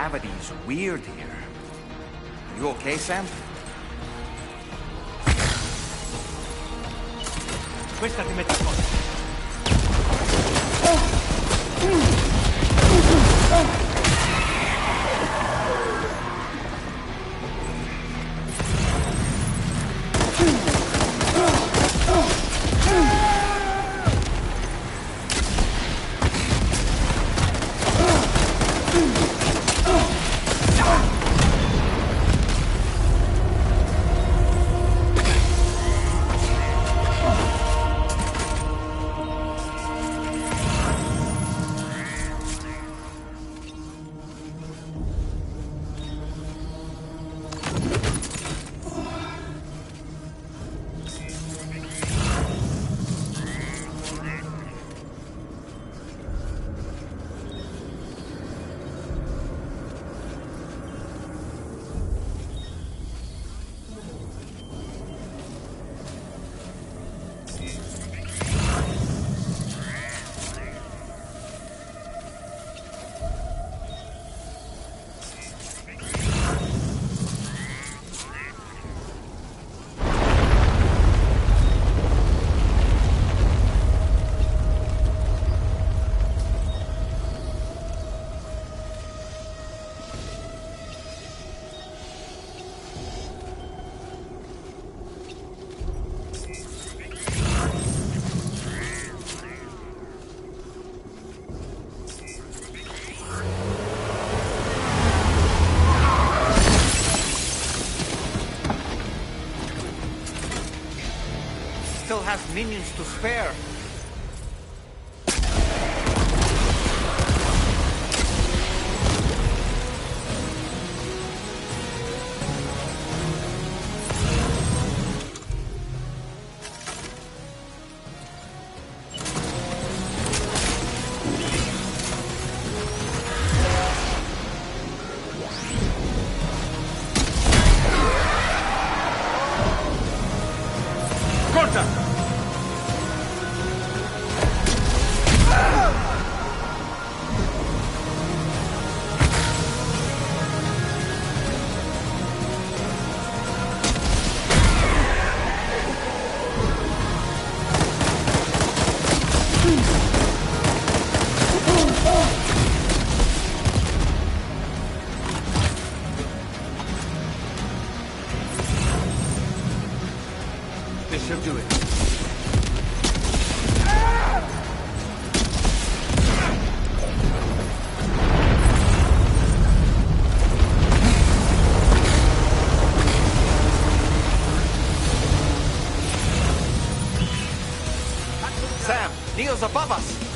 Gravity's weird here. You okay, Sam? Questa ti mette a posto. has minions to spare. This should do it. Sam, Neil's above us.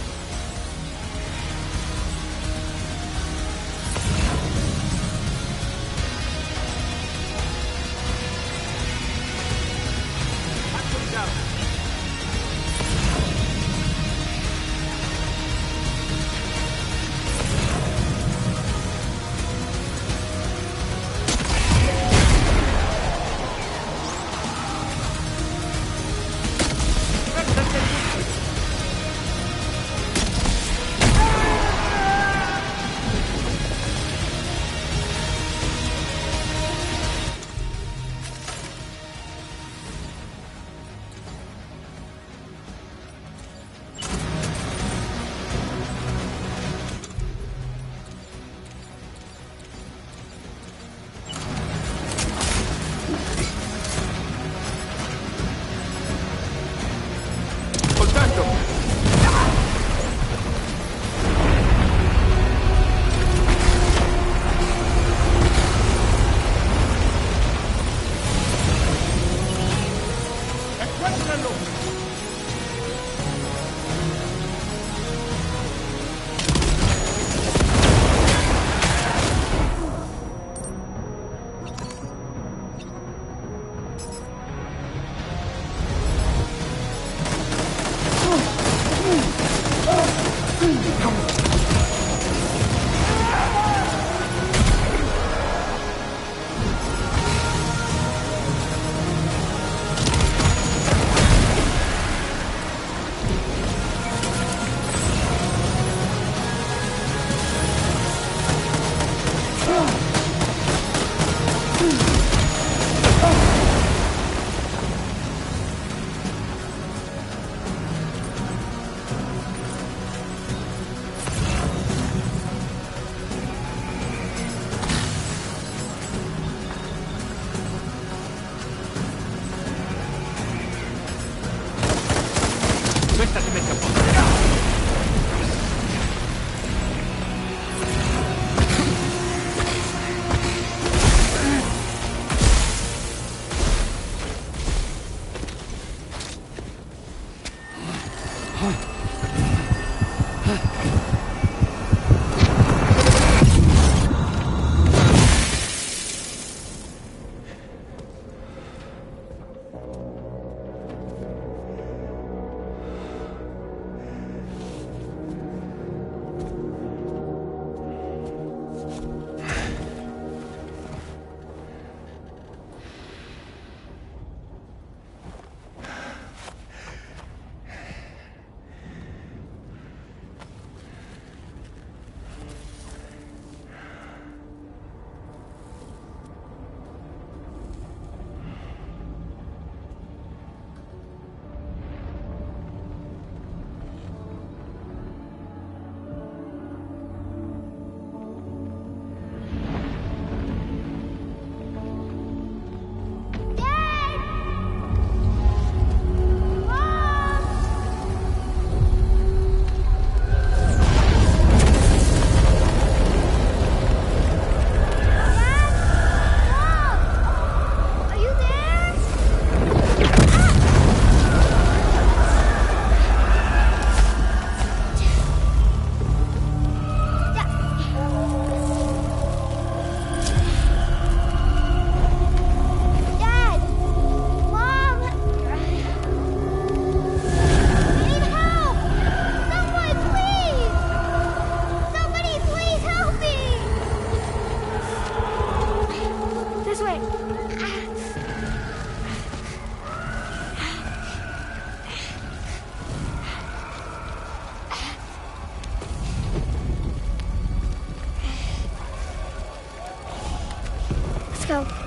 Questa ti mette a posto. so.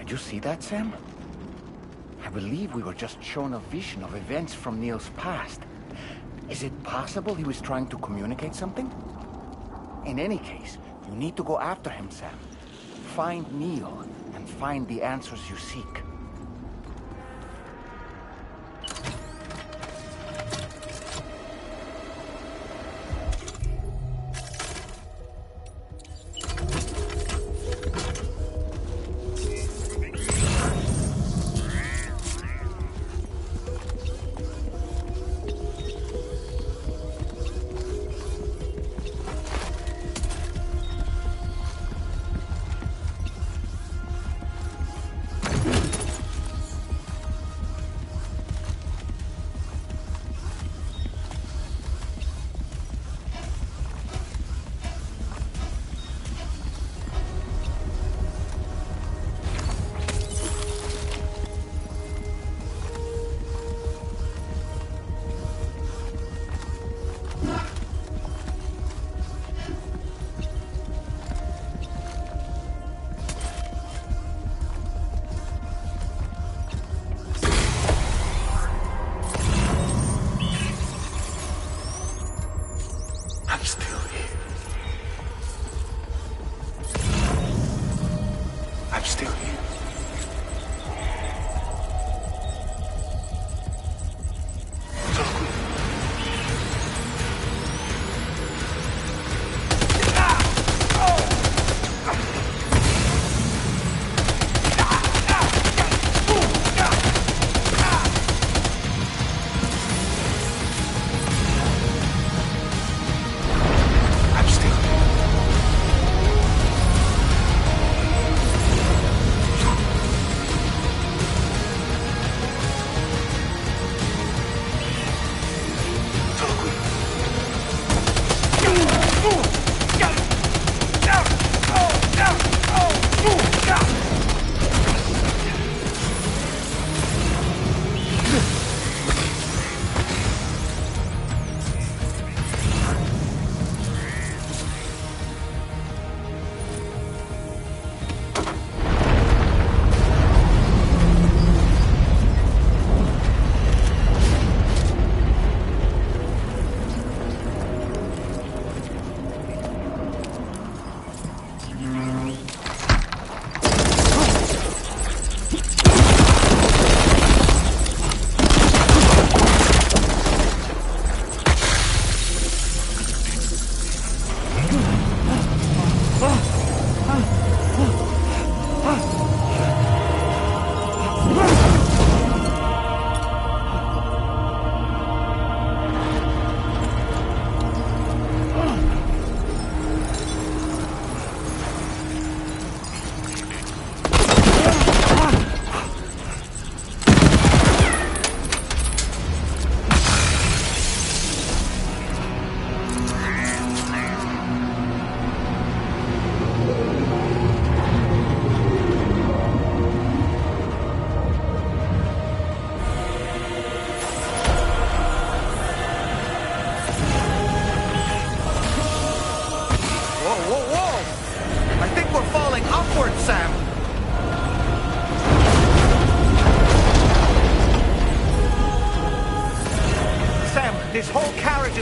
Did you see that, Sam? I believe we were just shown a vision of events from Neil's past. Is it possible he was trying to communicate something? In any case, you need to go after him, Sam. Find Neil and find the answers you seek.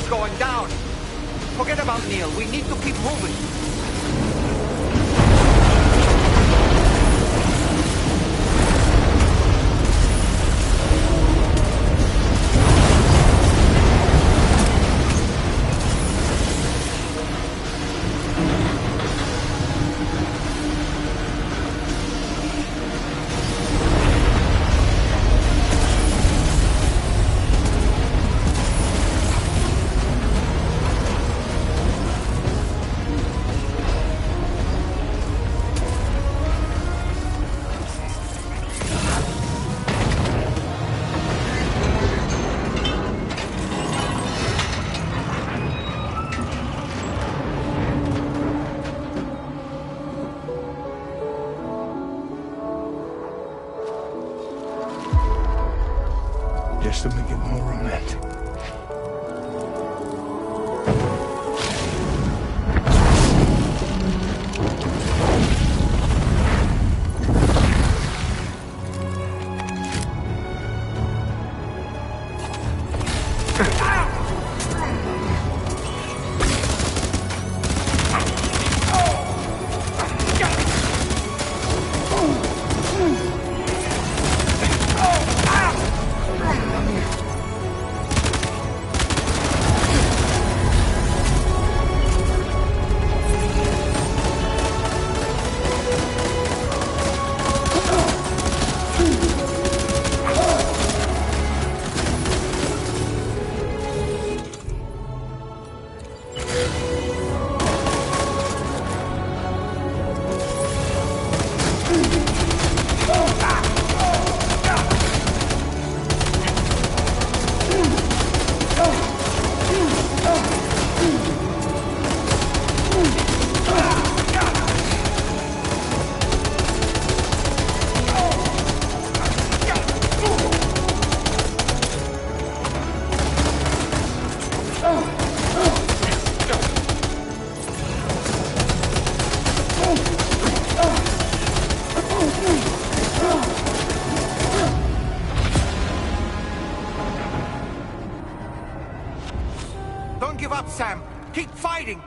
is going down. Forget about Neil. We need to keep moving. Just to make it more romantic. Don't give up, Sam. Keep fighting.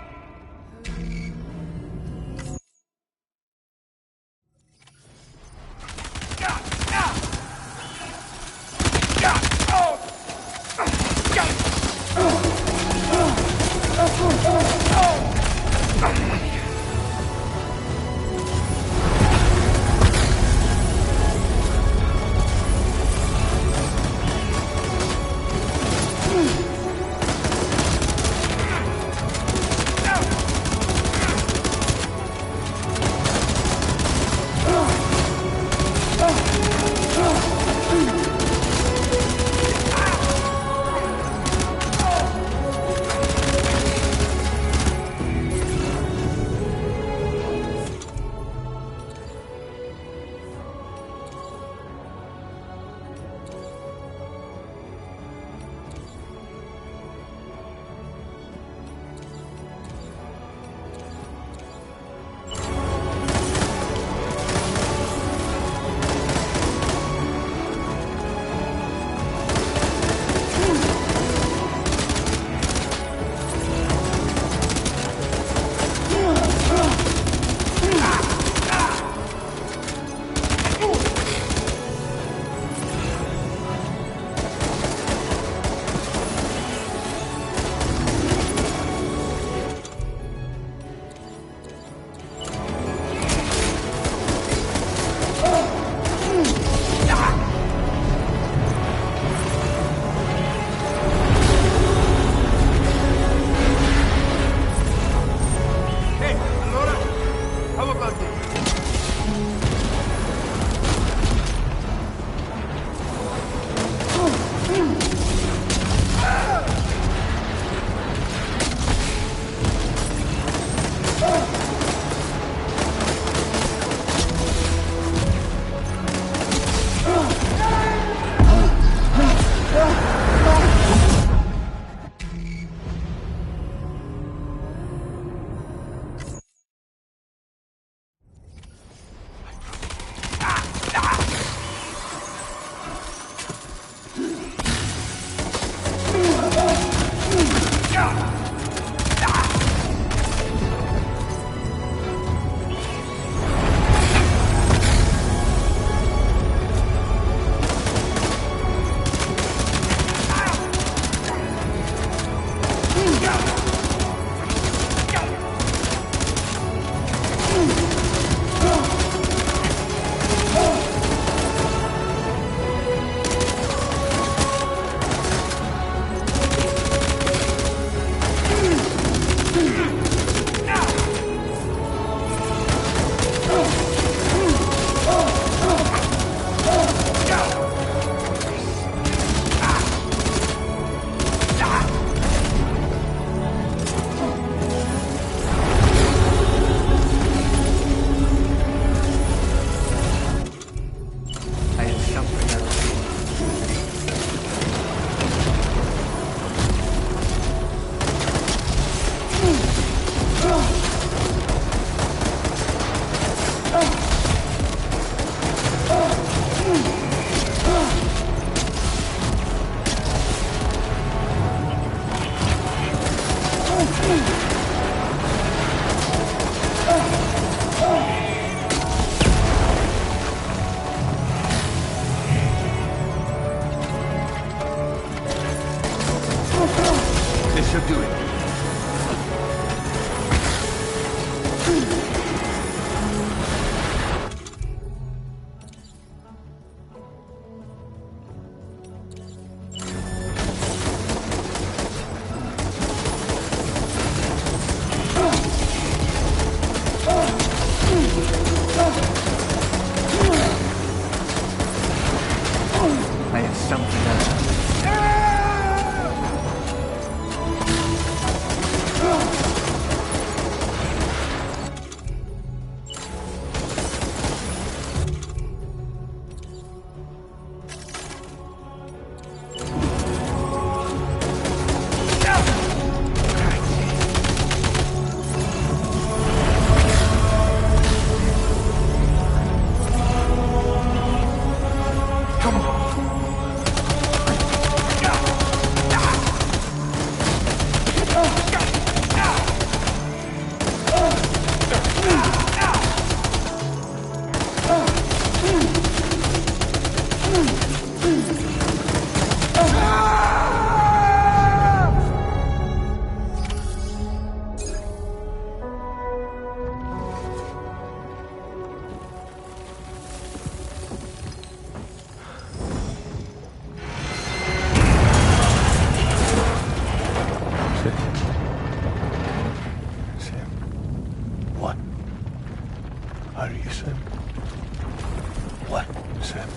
Sam.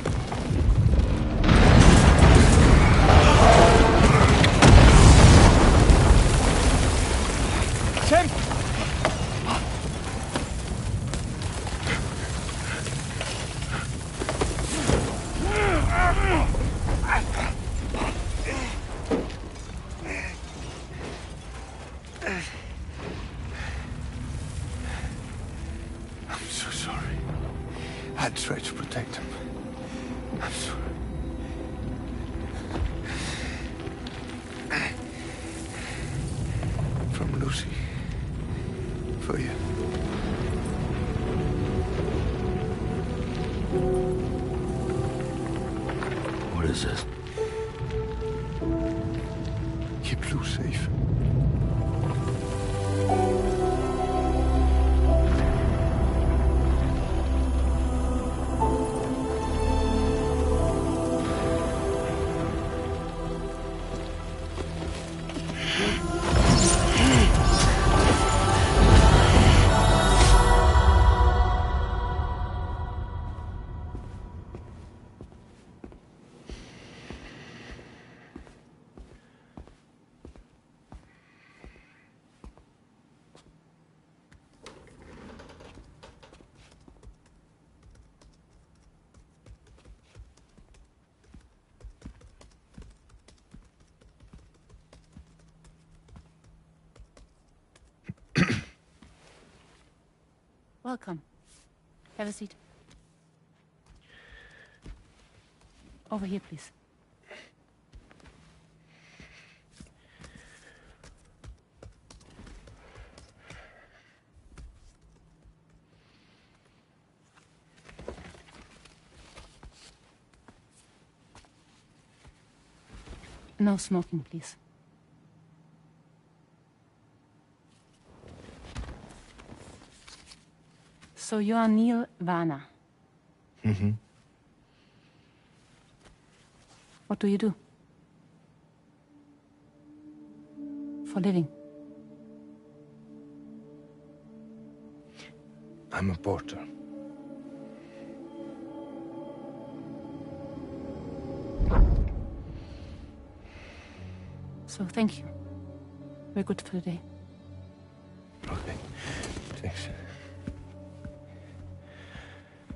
Sam! I'm so sorry. I tried to protect him. I'm sorry. From Lucy. For you. What is this? Keep Lou safe. Welcome. Have a seat. Over here, please. No smoking, please. So you are Neil Varner. Mm-hmm. What do you do? For living? I'm a porter. So thank you. We're good for the day. Okay. Thanks.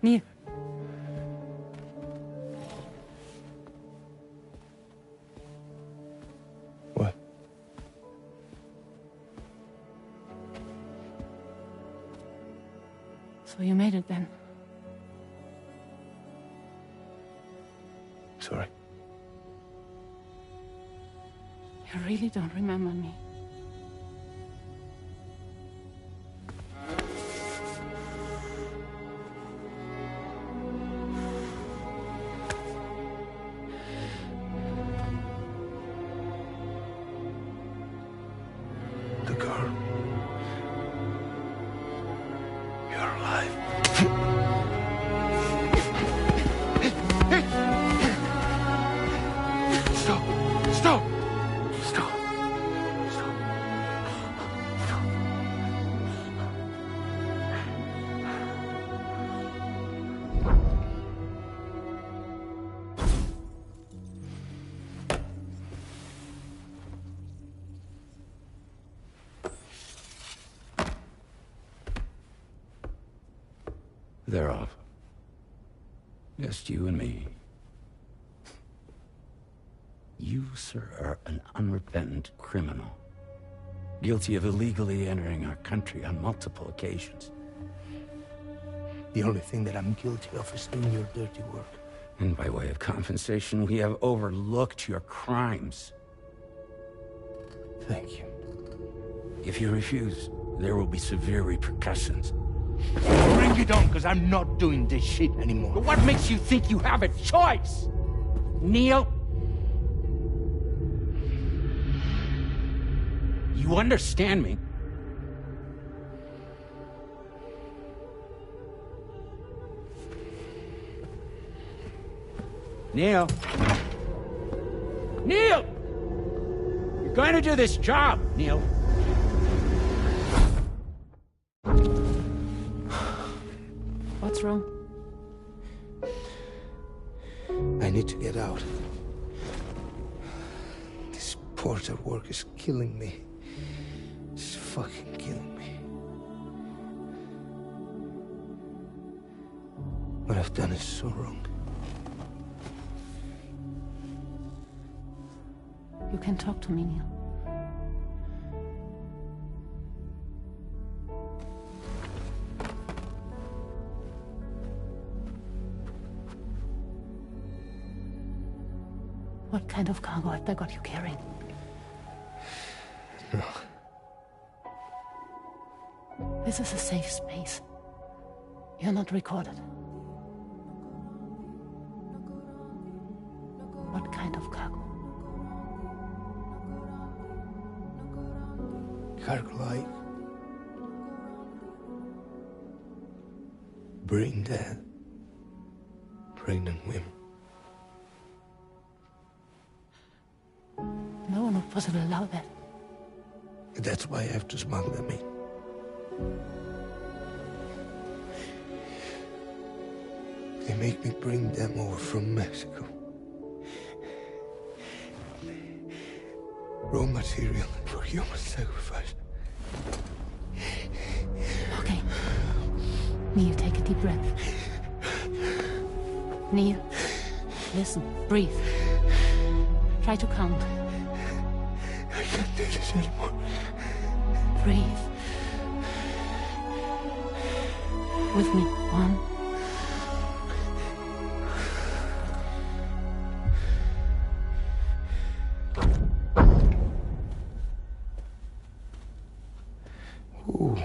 Neil. What? So you made it then? Sorry. You really don't remember me. The girl. You're alive. Stop! Stop! Stop! Stop! Stop! They're off. Just you and me. You, sir, are an unrepentant criminal. Guilty of illegally entering our country on multiple occasions. The only thing that I'm guilty of is doing your dirty work. And by way of compensation, we have overlooked your crimes. Thank you. If you refuse, there will be severe repercussions. Bring it on, because I'm not doing this shit anymore. But what makes you think you have a choice? Neil? You understand me? Neil? Neil! You're going to do this job, Neil. What's wrong? I need to get out. This porter work is killing me. It's fucking killing me. What I've done is so wrong. You can talk to me, Neil. What kind of cargo have they got you carrying? No. This is a safe space. You're not recorded. What kind of cargo? Cargo like brain dead, pregnant women. No one would possibly allow that. That's why I have to smuggle them in. They make me bring them over from Mexico. Raw material for human sacrifice. Okay. Neil, take a deep breath. Neil, listen, breathe. Try to count. I can't do this anymore. Breathe. With me. 1. Ooh,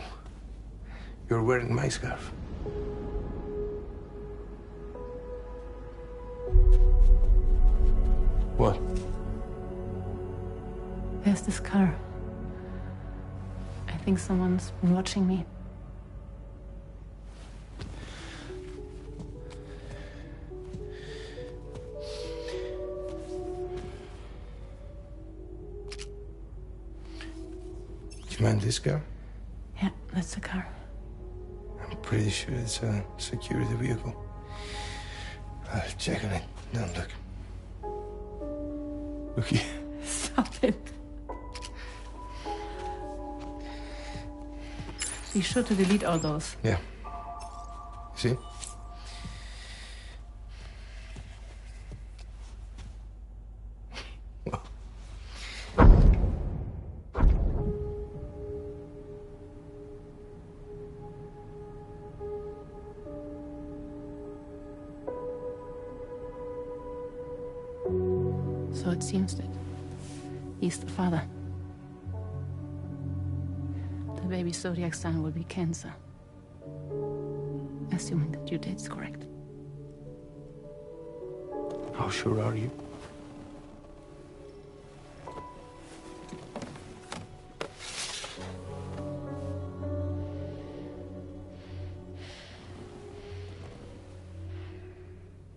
you're wearing my scarf. What? There's this car. I think someone's been watching me. Do you mind this car? Yeah, that's the car. I'm pretty sure it's a security vehicle. I'll check on it. Now look. Look here. Stop it. Be sure to delete all those. Yeah. See? So it seems that he's the father. The baby zodiac sign will be Cancer. Assuming the due date's correct. How sure are you?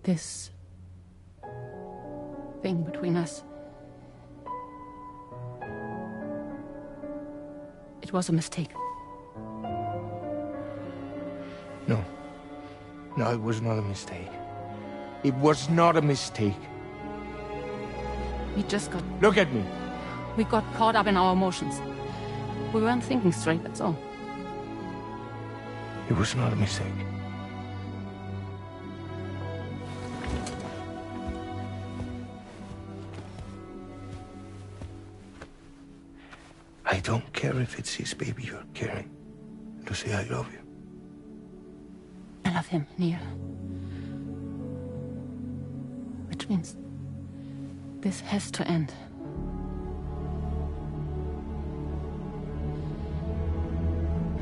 This thing between us. It was a mistake. No. No, it was not a mistake. It was not a mistake. We just got... Look at me. We got caught up in our emotions. We weren't thinking straight, that's all. It was not a mistake. I don't care if it's his baby you're carrying. Lucy, I love you. I love him, Neil. Which means this has to end.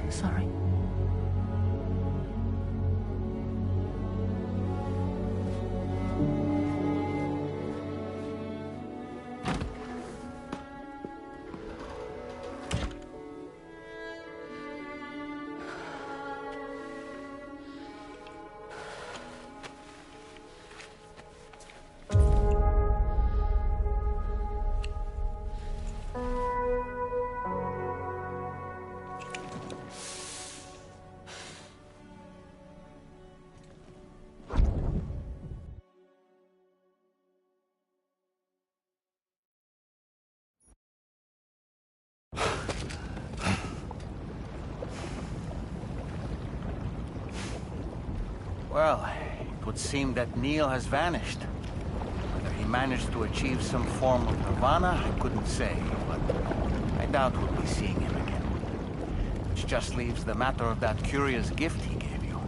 I'm sorry. Well, it would seem that Neil has vanished. Whether he managed to achieve some form of nirvana, I couldn't say, but I doubt we'll be seeing him again. Which just leaves the matter of that curious gift he gave you.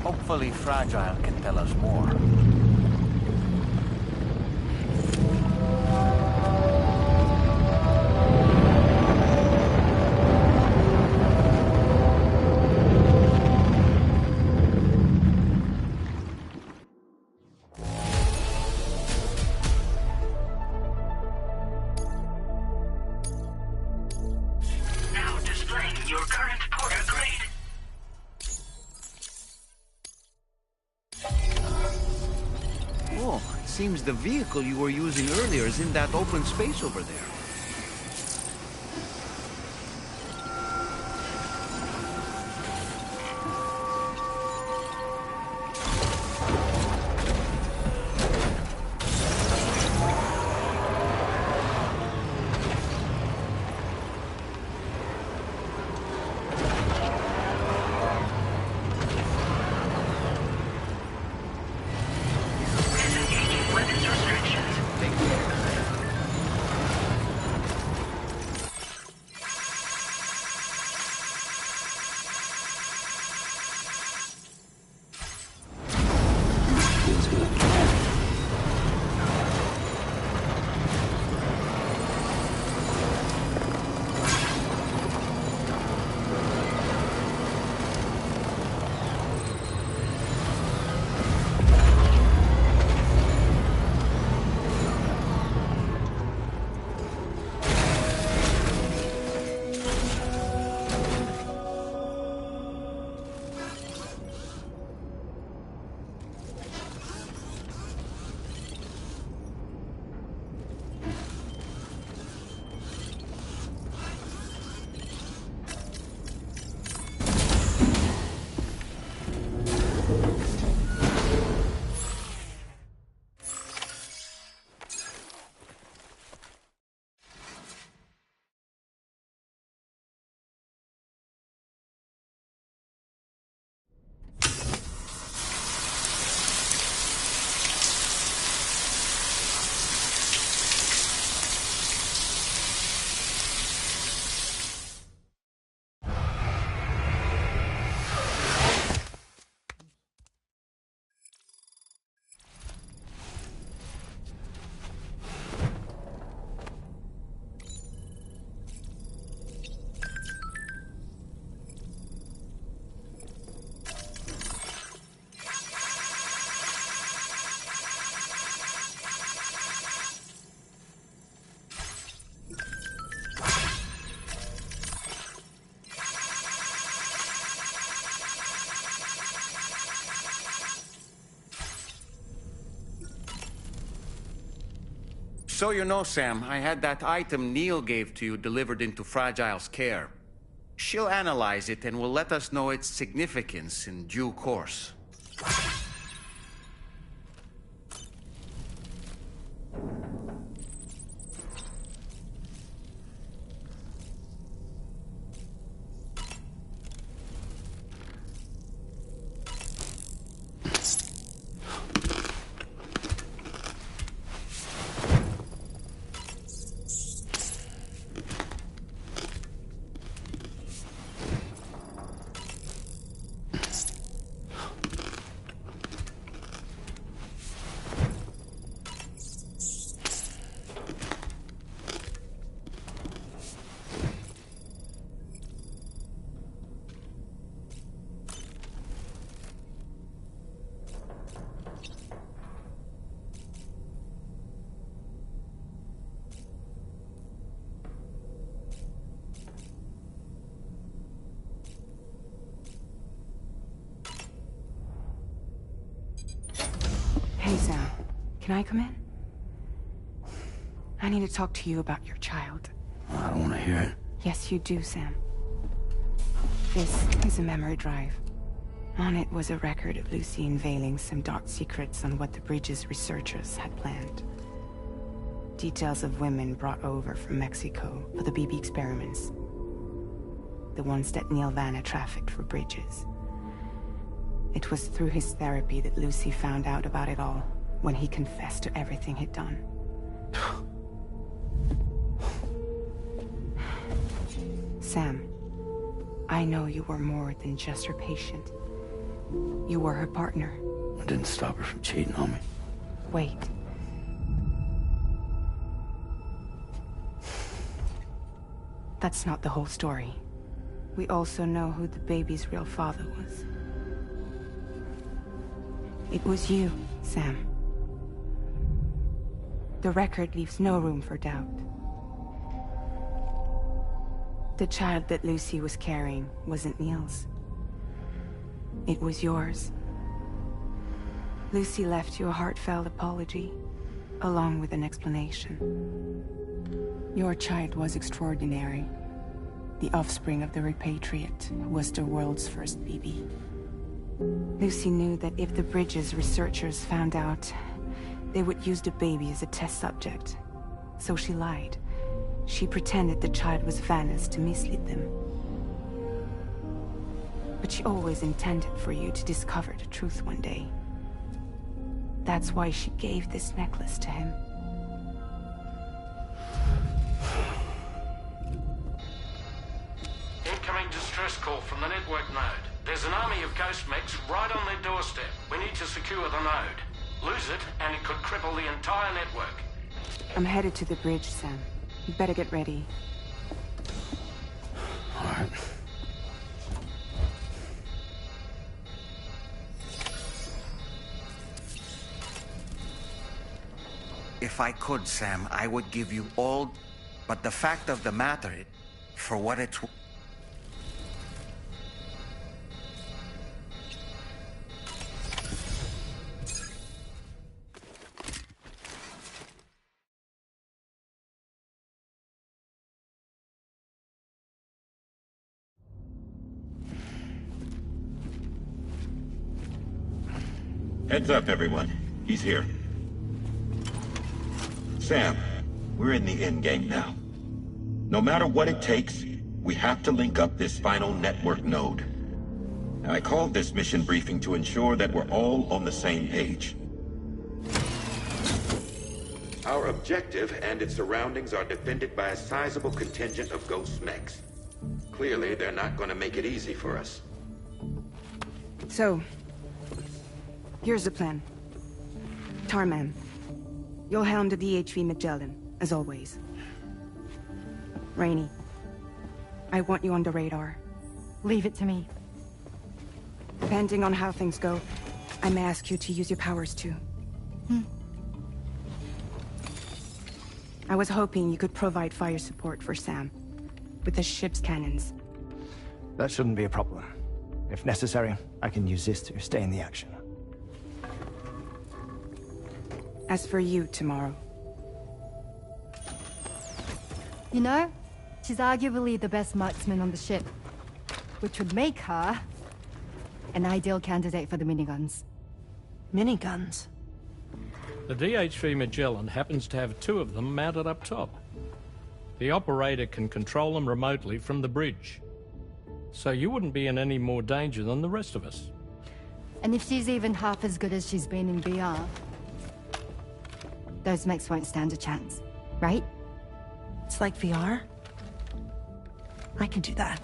Hopefully Fragile can tell us more. Seems the vehicle you were using earlier is in that open space over there. So you know, Sam, I had that item Neil gave to you delivered into Fragile's care. She'll analyze it and will let us know its significance in due course. Hey, Sam. Can I come in? I need to talk to you about your child. I don't want to hear it. Yes, you do, Sam. This is a memory drive. On it was a record of Lucy unveiling some dark secrets on what the Bridges researchers had planned. Details of women brought over from Mexico for the BB experiments. the ones that Neil Vanna trafficked for Bridges. It was through his therapy that Lucy found out about it all, when he confessed to everything he'd done. Sam, I know you were more than just her patient. You were her partner. I didn't stop her from cheating on me. Wait. That's not the whole story. We also know who the baby's real father was. It was you, Sam. The record leaves no room for doubt. The child that Lucy was carrying wasn't Neil's. It was yours. Lucy left you a heartfelt apology, along with an explanation. Your child was extraordinary. The offspring of the repatriate, who was the world's first BB. Lucy knew that if the Bridges researchers found out, they would use the baby as a test subject. So she lied. She pretended the child was Vanna's to mislead them. But she always intended for you to discover the truth one day. That's why she gave this necklace to him. Incoming distress call from the network node. There's an army of ghost mechs right on their doorstep. We need to secure the node. Lose it, and it could cripple the entire network. I'm headed to the bridge, Sam. You better get ready. All right. If I could, Sam, I would give you all, but the fact of the matter, for what it's... Heads up, everyone. He's here. Sam, we're in the endgame now. No matter what it takes, we have to link up this final network node. I called this mission briefing to ensure that we're all on the same page. Our objective and its surroundings are defended by a sizable contingent of ghost mechs. Clearly, they're not going to make it easy for us. So, here's the plan. Tarman, you'll helm the DHV Magellan, as always. Rainey, I want you on the radar. Leave it to me. Depending on how things go, I may ask you to use your powers too. I was hoping you could provide fire support for Sam, with the ship's cannons. That shouldn't be a problem. If necessary, I can use this to stay in the action. As for you, tomorrow. You know, she's arguably the best marksman on the ship, which would make her an ideal candidate for the miniguns. Miniguns? The DHV Magellan happens to have 2 of them mounted up top. The operator can control them remotely from the bridge. So you wouldn't be in any more danger than the rest of us. And if she's even half as good as she's been in VR, those mechs won't stand a chance, right? It's like VR? I can do that.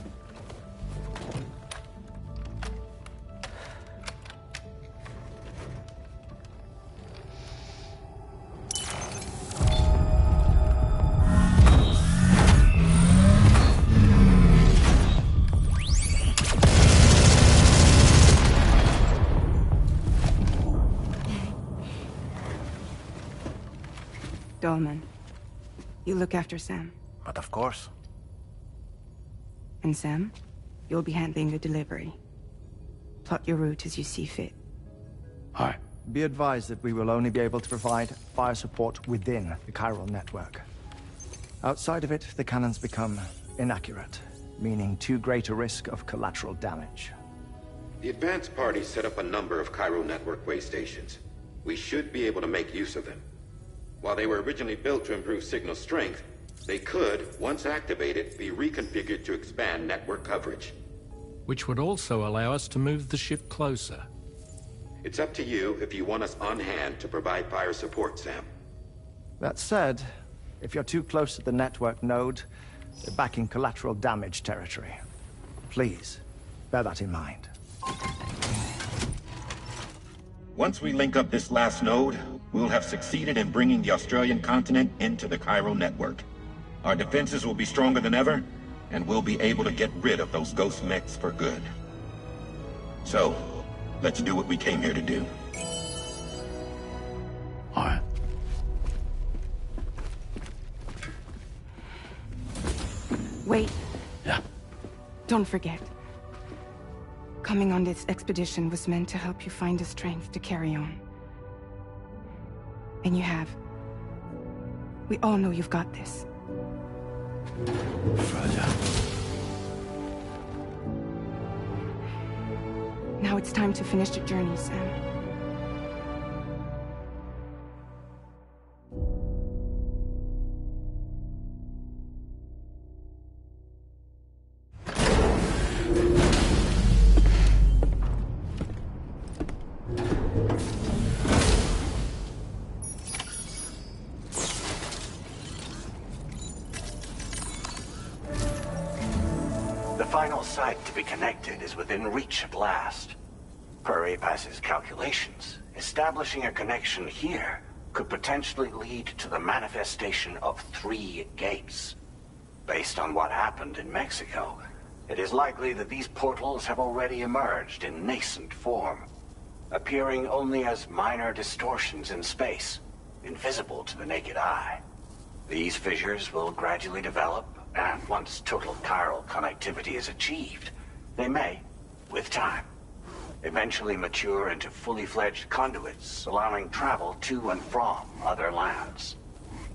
Dolman, you look after Sam. But of course. And Sam, you'll be handling the delivery. Plot your route as you see fit. All right. Be advised that we will only be able to provide fire support within the chiral network. Outside of it, the cannons become inaccurate, meaning too great a risk of collateral damage. The advanced party set up a number of chiral network way stations. We should be able to make use of them. While they were originally built to improve signal strength, They could, once activated, be reconfigured to expand network coverage. Which would also allow us to move the ship closer. It's up to you if you want us on hand to provide fire support, Sam. That said, if you're too close to the network node, you're back in collateral damage territory. Please, bear that in mind. Once we link up this last node, we'll have succeeded in bringing the Australian continent into the Chiral network. Our defenses will be stronger than ever, and we'll be able to get rid of those ghost mechs for good. So, let's do what we came here to do. All right. Wait. Yeah. Don't forget. Coming on this expedition was meant to help you find the strength to carry on. And you have. We all know you've got this. Fragile. Now it's time to finish the journey, Sam. The final site to be connected is within reach at last. Per APAS's calculations, establishing a connection here could potentially lead to the manifestation of 3 gates. Based on what happened in Mexico, it is likely that these portals have already emerged in nascent form, appearing only as minor distortions in space, invisible to the naked eye. These fissures will gradually develop, and once total chiral connectivity is achieved, they may, with time, eventually mature into fully fledged conduits, allowing travel to and from other lands.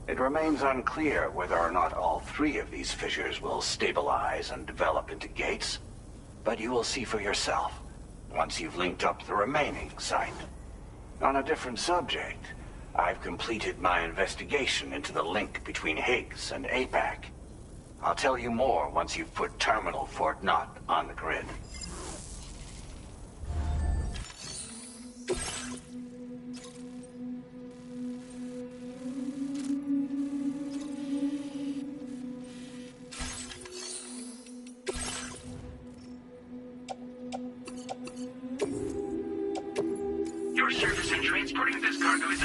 It remains unclear whether or not all 3 of these fissures will stabilize and develop into gates, but you will see for yourself once you've linked up the remaining site. On a different subject, I've completed my investigation into the link between Higgs and APAC. I'll tell you more once you've put Terminal Fort Knott on the grid. Your service in transporting this cargo is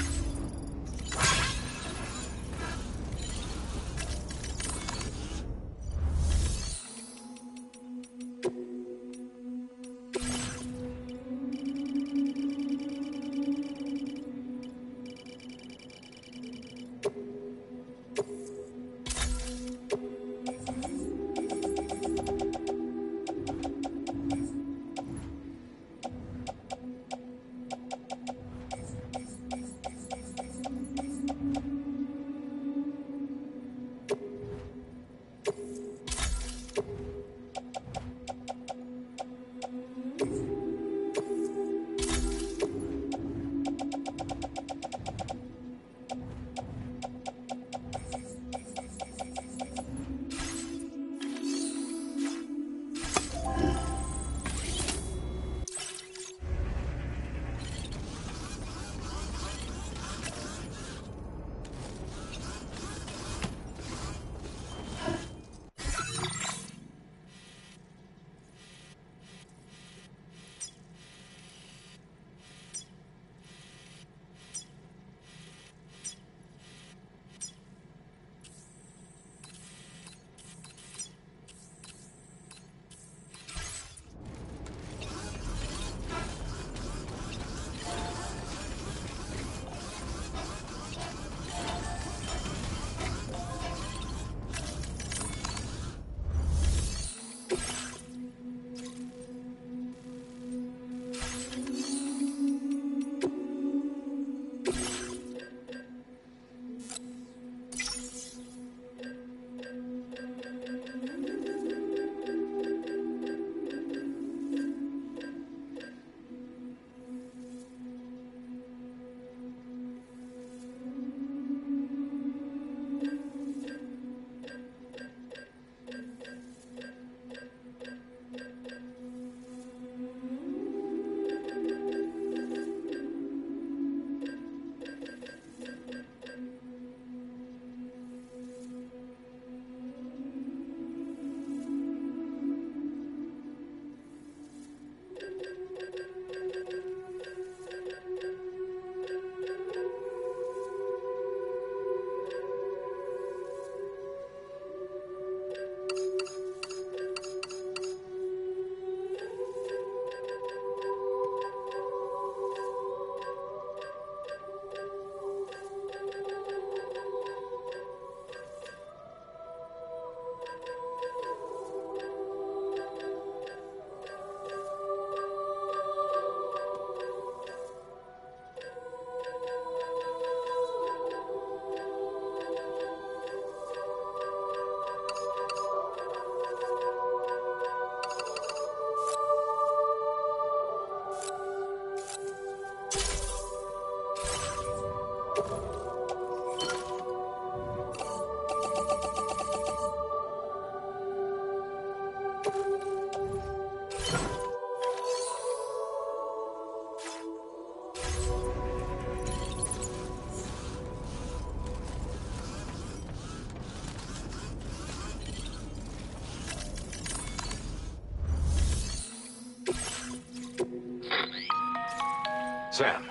Sam,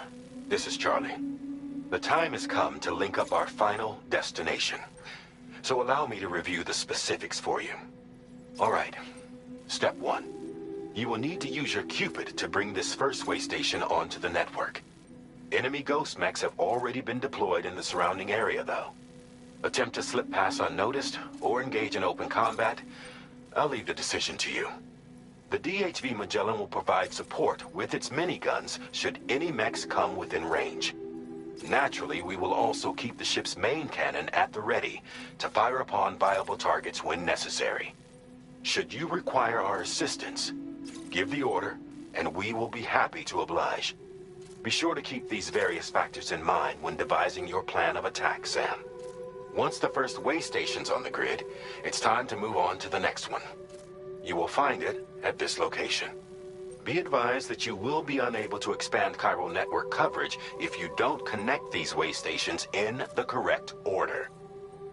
this is Charlie. The time has come to link up our final destination. So allow me to review the specifics for you. All right. Step 1. You will need to use your Cupid to bring this first way station onto the network. Enemy ghost mechs have already been deployed in the surrounding area, though. Attempt to slip past unnoticed or engage in open combat, I'll leave the decision to you. The DHV Magellan will provide support with its miniguns should any mechs come within range. Naturally, we will also keep the ship's main cannon at the ready to fire upon viable targets when necessary. Should you require our assistance, give the order, and we will be happy to oblige. Be sure to keep these various factors in mind when devising your plan of attack, Sam. Once the first way station's on the grid, it's time to move on to the next one. You will find it at this location. Be advised that you will be unable to expand chiral network coverage if you don't connect these way stations in the correct order.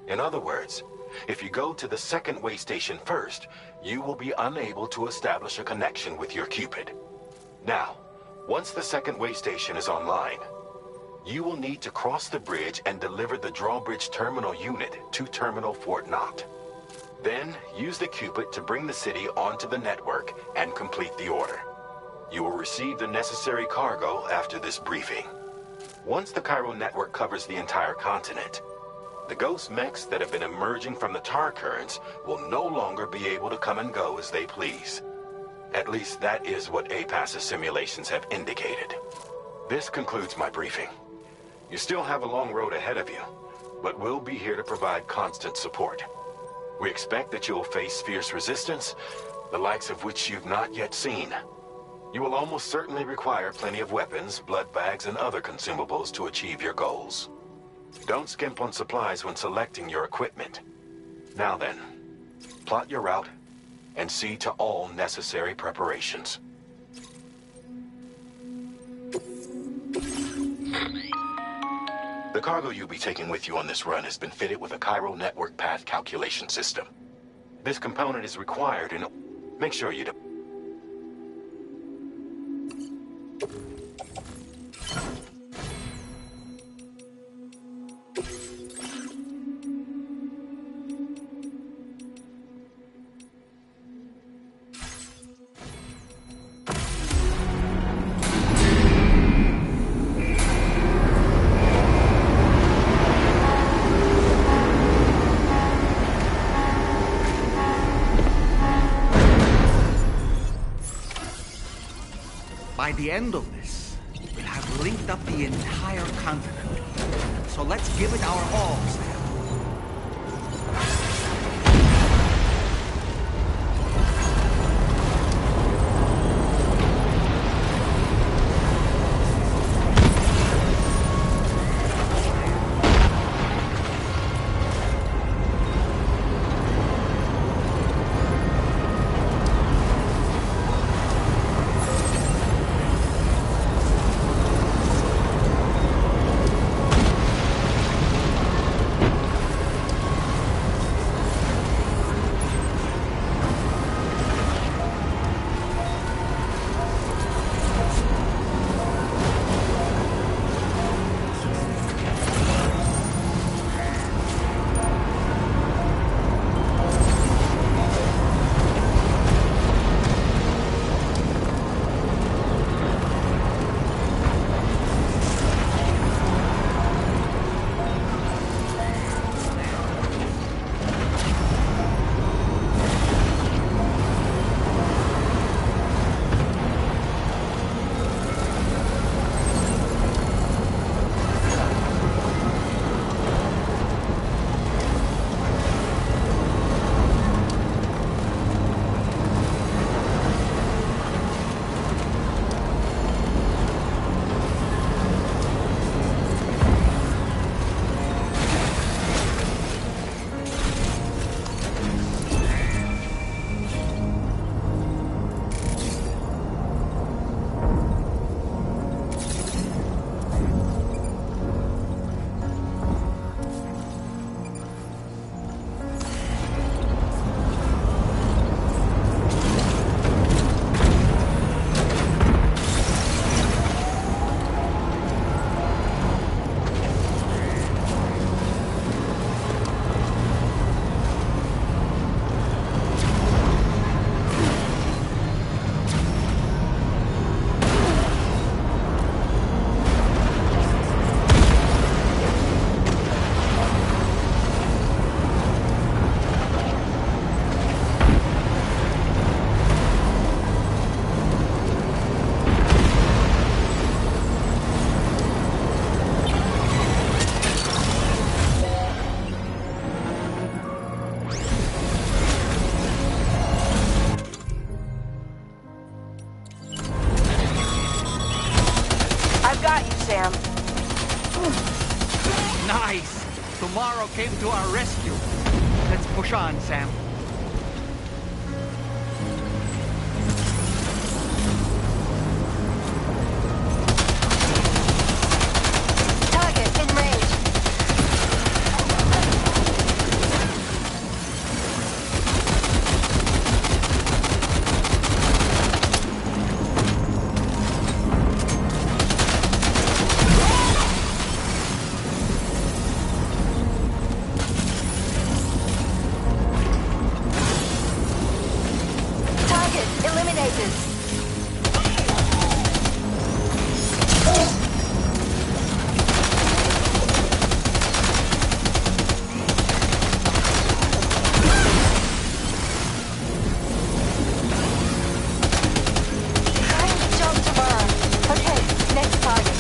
In other words, if you go to the second way station first, you will be unable to establish a connection with your Cupid. Now, once the second way station is online, you will need to cross the bridge and deliver the drawbridge terminal unit to Terminal Fort Knott. Then, use the Cupid to bring the city onto the network and complete the order. You will receive the necessary cargo after this briefing. Once the chiral network covers the entire continent, the ghost mechs that have been emerging from the tar currents will no longer be able to come and go as they please. At least that is what APAS's simulations have indicated. This concludes my briefing. You still have a long road ahead of you, but we'll be here to provide constant support. We expect that you will face fierce resistance, the likes of which you've not yet seen. You will almost certainly require plenty of weapons, blood bags, and other consumables to achieve your goals. Don't skimp on supplies when selecting your equipment. Now then, plot your route and see to all necessary preparations. The cargo you'll be taking with you on this run has been fitted with a chiral network path calculation system. This component is required and make sure you do. By the end of this, we'll have linked up the entire continent. So let's give it our all, Sam. Sam. Nice! Tomorrow came to our rescue. Let's push on, Sam. Target in range. Target eliminated. Great job tomorrow. Okay, next target.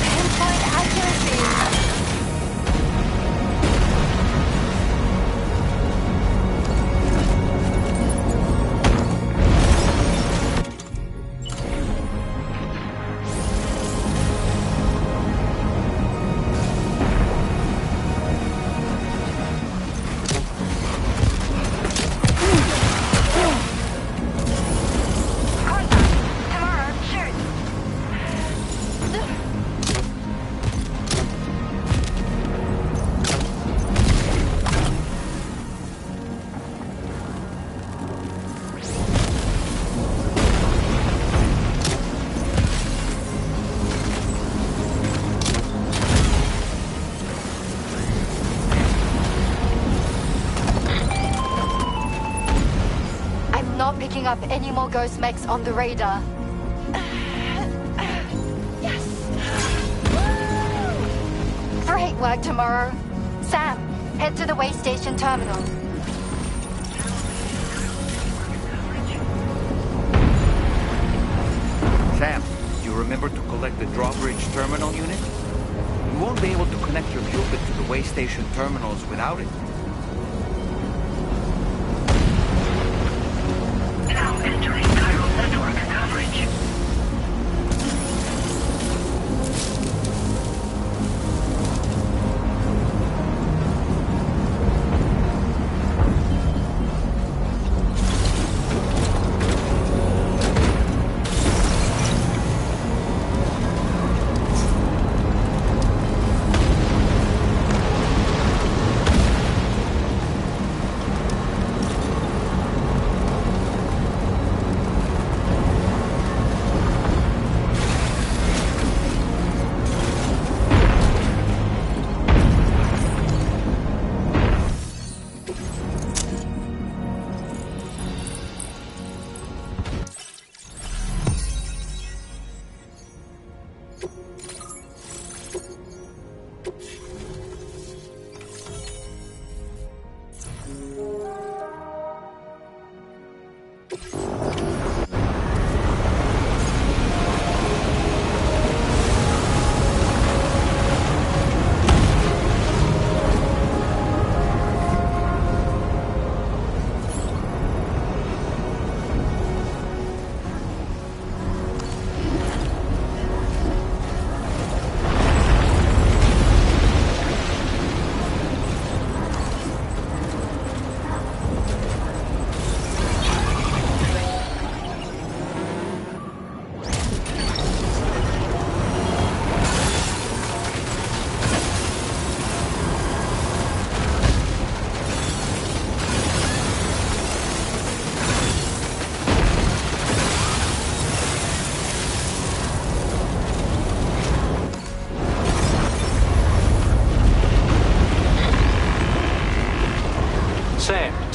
Pinpoint accuracy. Tomorrow, shoot. I'm not picking up any more ghost mechs on the radar. Yes. Great work tomorrow. Sam, head to the way station terminal. Sam, you remember to collect the drawbridge terminal unit? You won't be able to connect your Cupid to the way station terminals without it. Now entering chiral network coverage.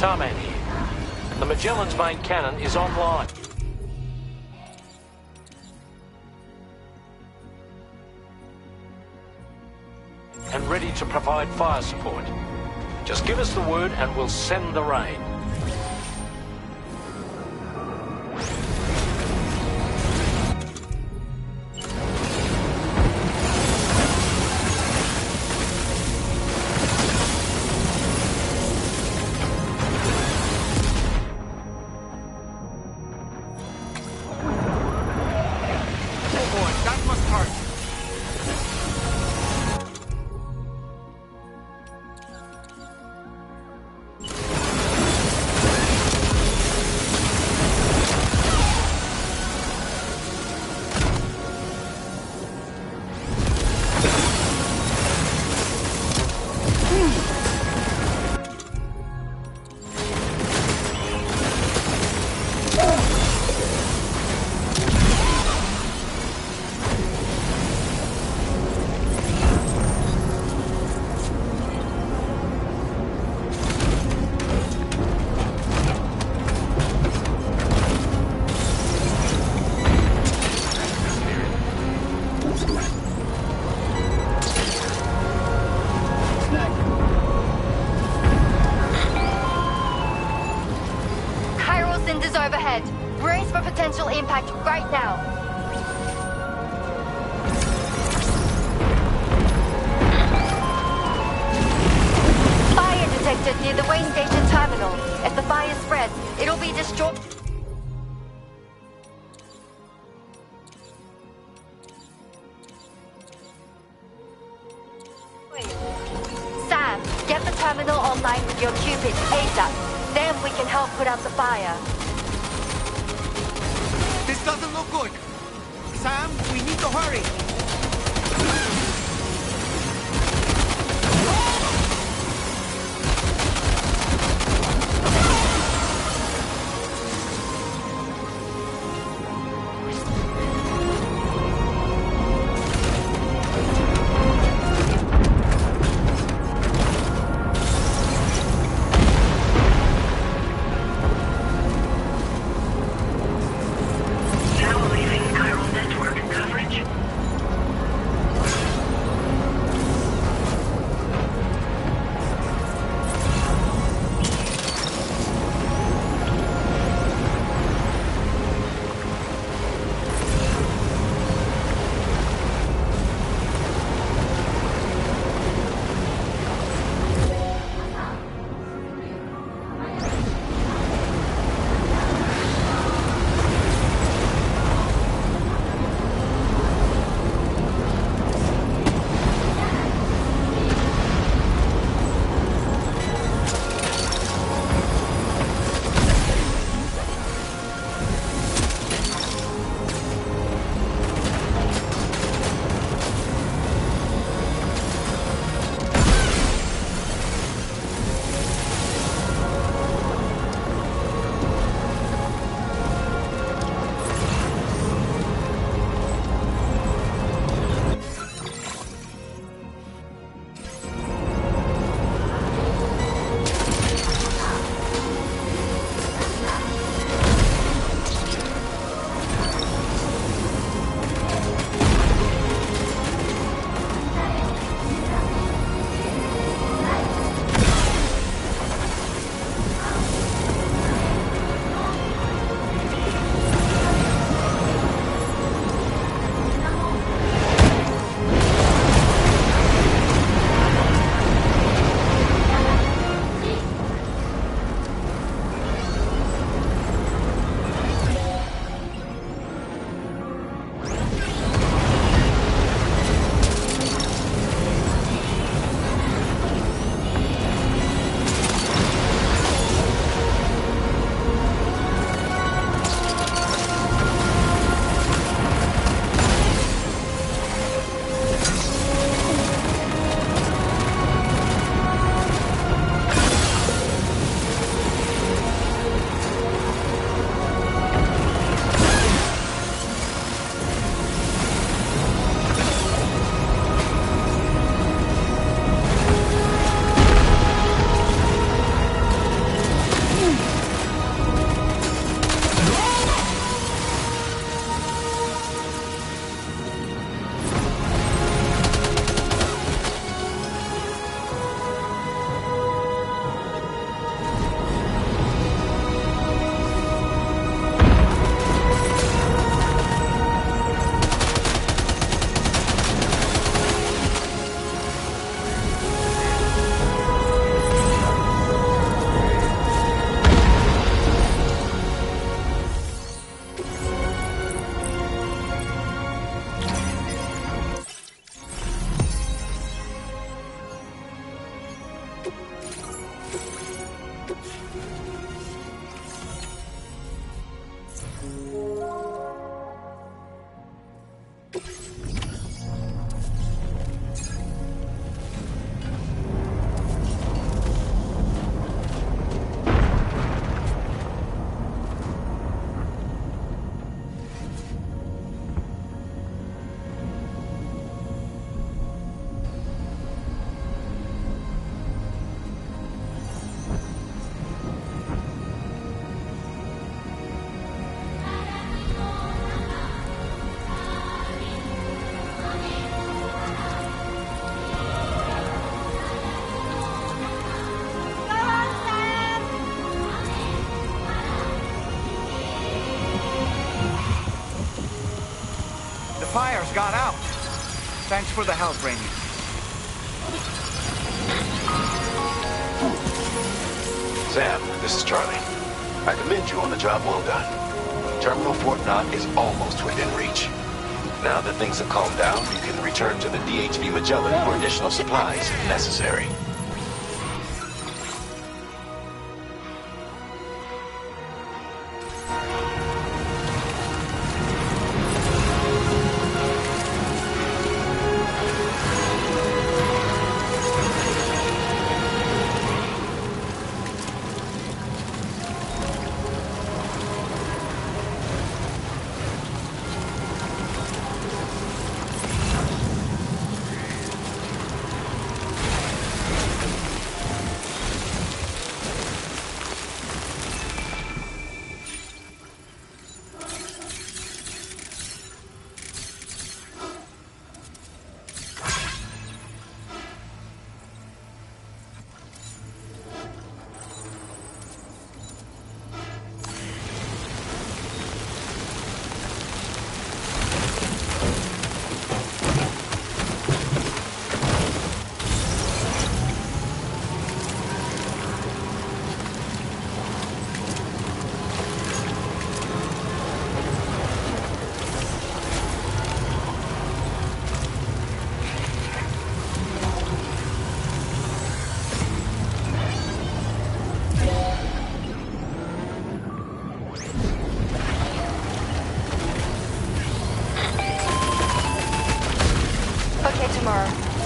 Tarman here. The Magellan's main cannon is online. And ready to provide fire support. Just give us the word and we'll send the rain. Overhead. Brace for potential impact right now. Fire detected near the way station terminal. If the fire spreads, it'll be destroyed. Sam, get the terminal online with your Cupid ASAP. Then we can help put out the fire. This doesn't look good. Sam, we need to hurry. The fire's got out. Thanks for the help, Rainey. Sam, this is Charlie. I commend you on the job well done. Terminal Fort Knott is almost within reach. Now that things have calmed down, you can return to the DHV Magellan for additional supplies if necessary.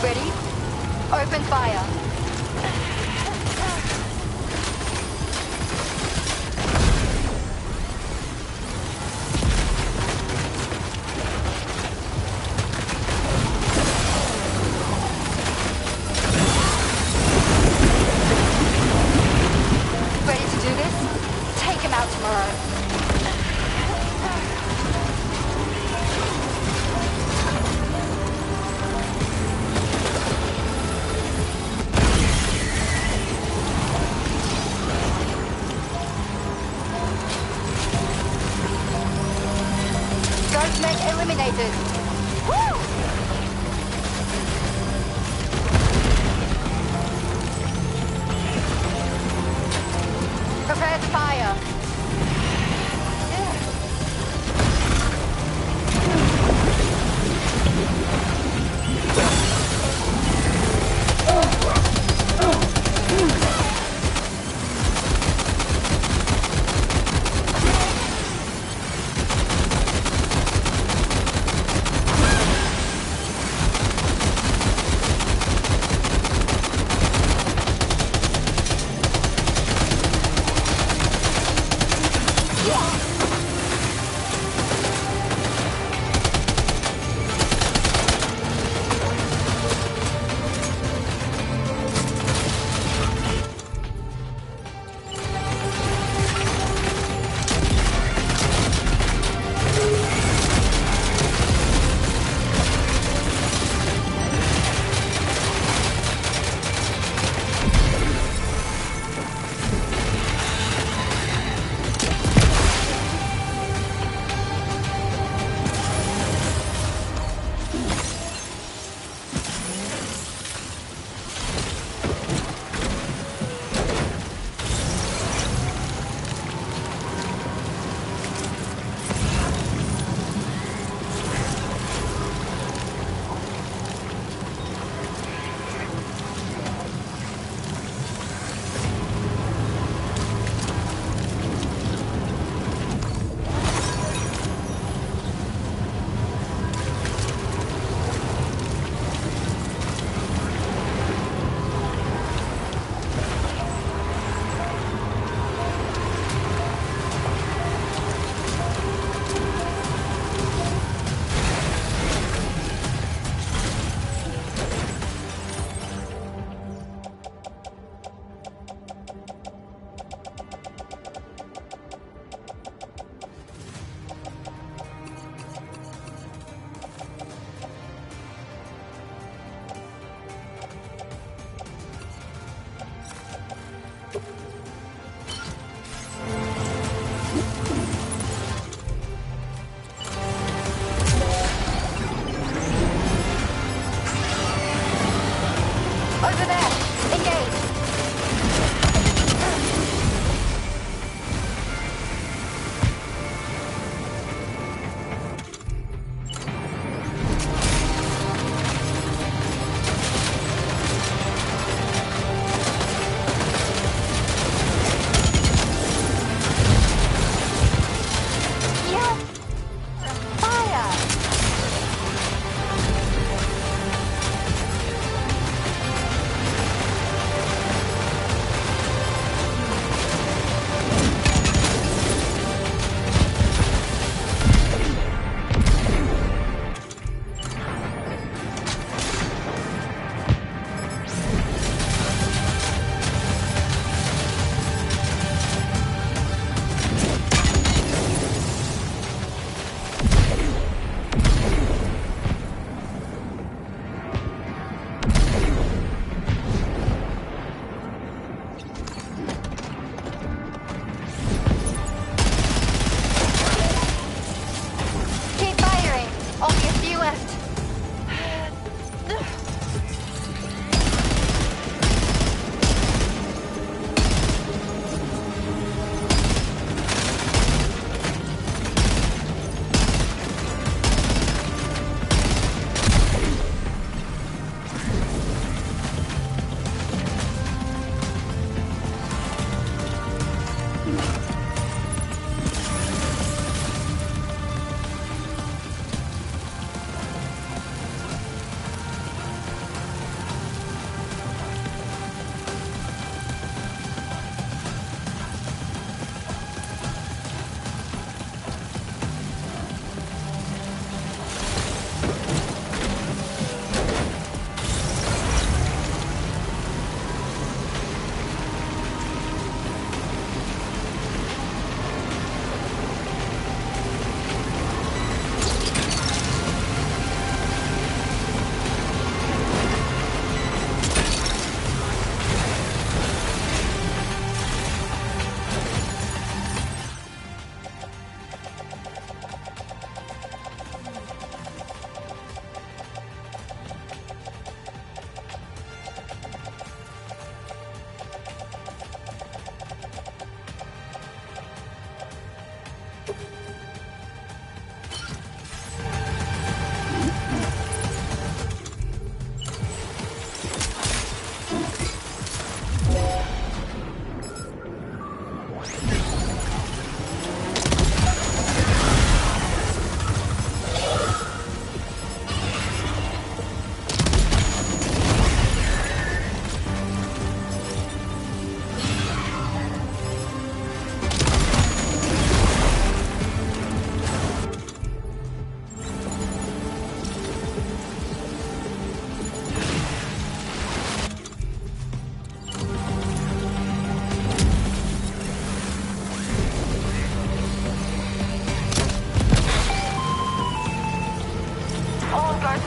Ready? Open fire. Ready to do this? Take him out tomorrow. Eliminated. Woo! Prepare to fire.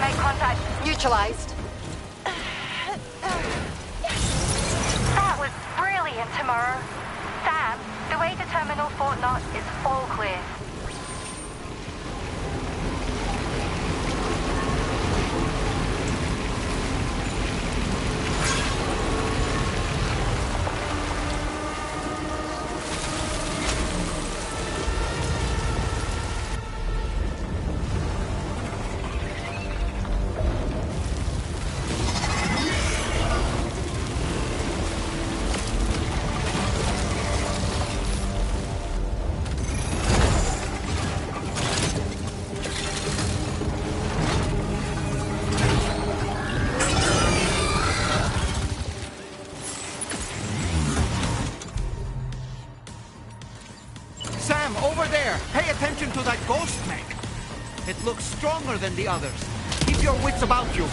Make contact. Neutralized. That was brilliant, Tomorrow. Sam, the way to Terminal Fort Knott is all clear. Sam, over there! Pay attention to that ghost mech! It looks stronger than the others. Keep your wits about you.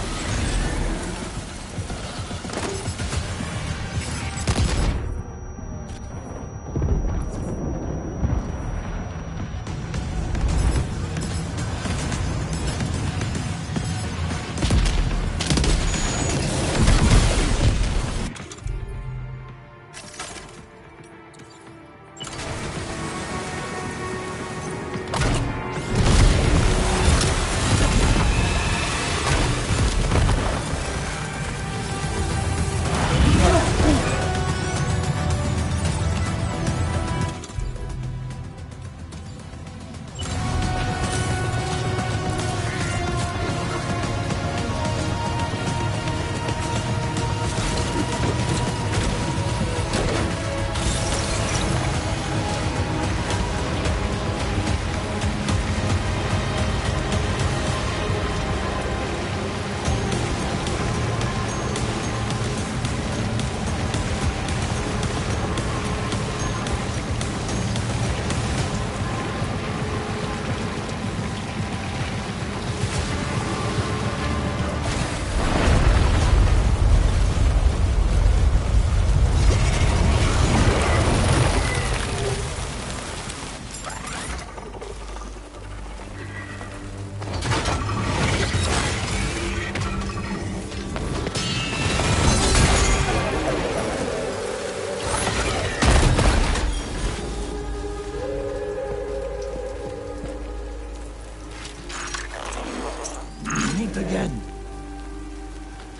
Again.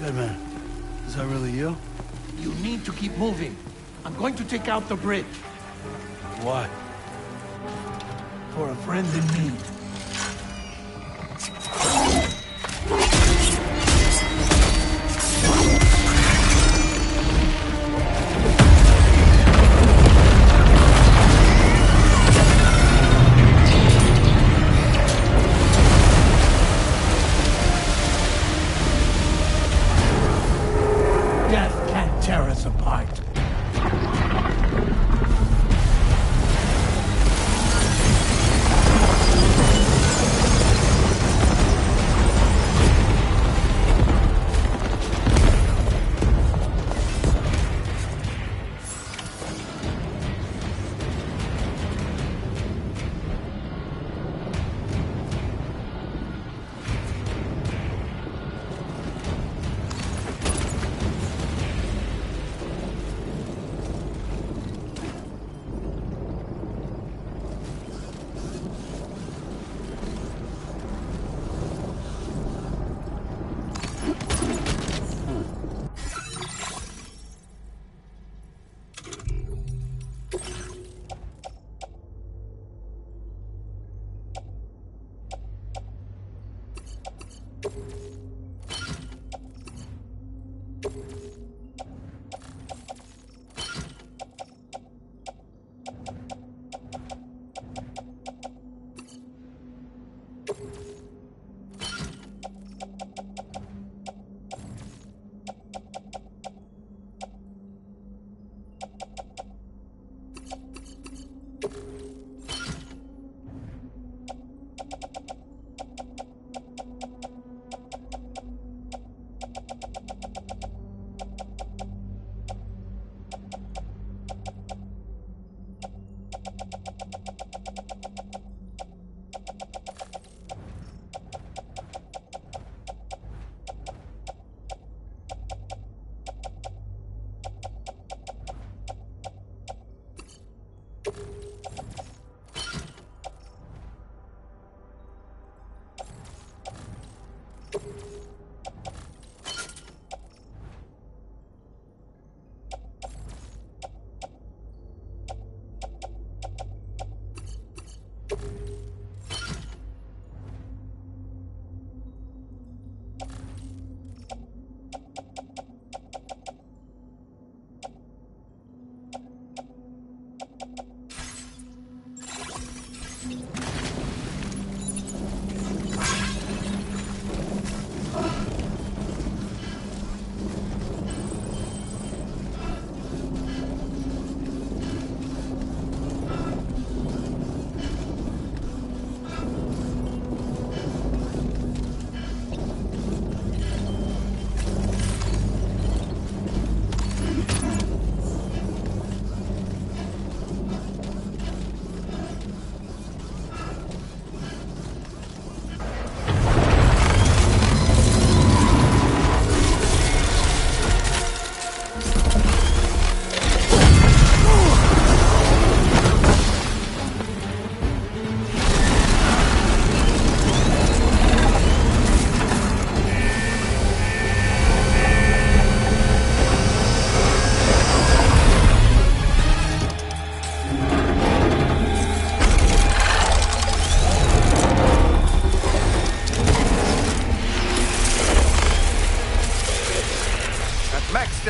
Deadman, is that really you? You need to keep moving. I'm going to take out the bridge. Why? For a friend in need. Tear us apart.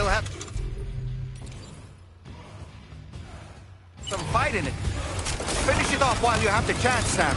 still have some fight in it. Finish it off while you have the chance, Sam.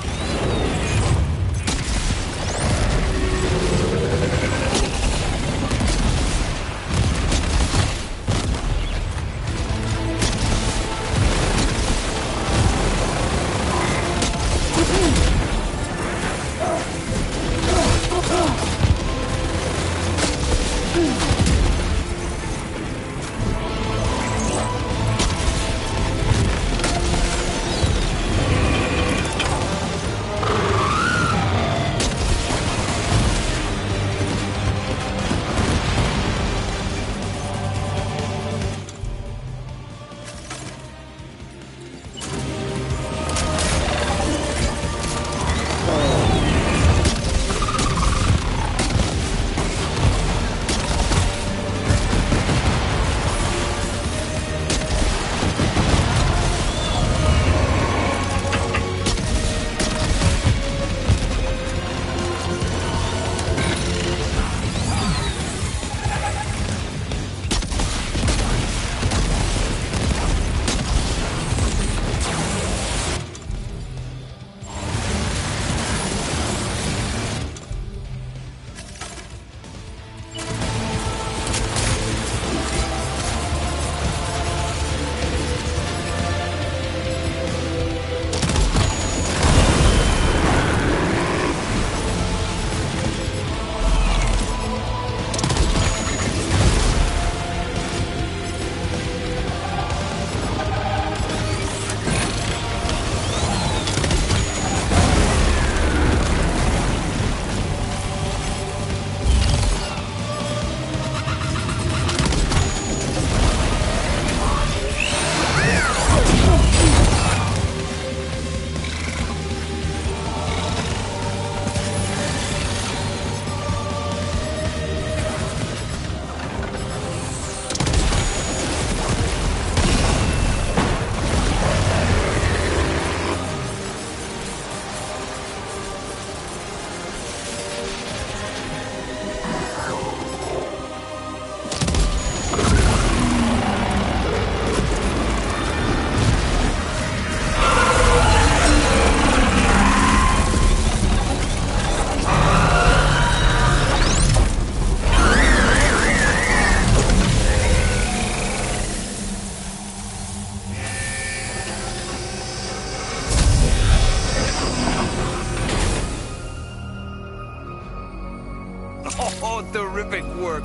Oh, terrific work.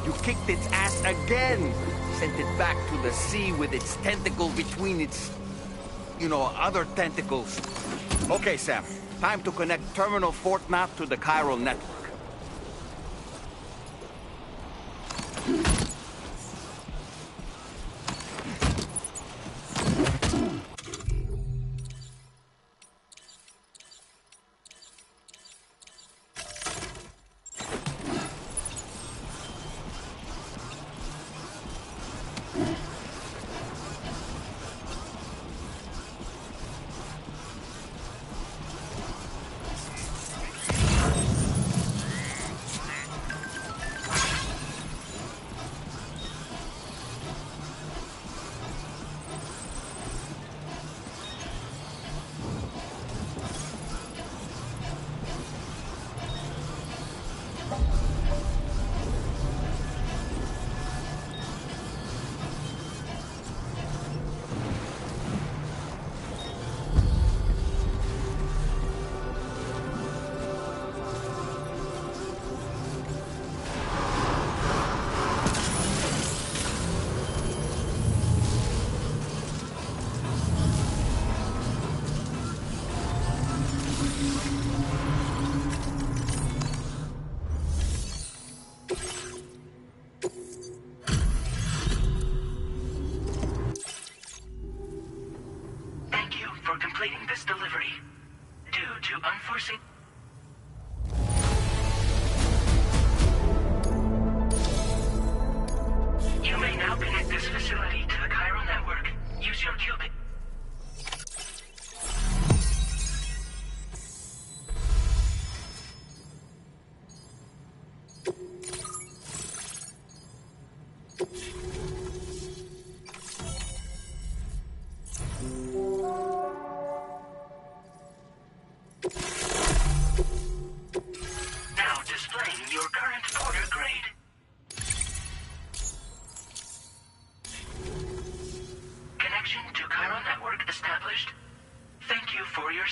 You kicked its ass again. Sent it back to the sea with its tentacle between its, other tentacles. Okay, Sam. Time to connect Terminal Fort Map to the chiral network.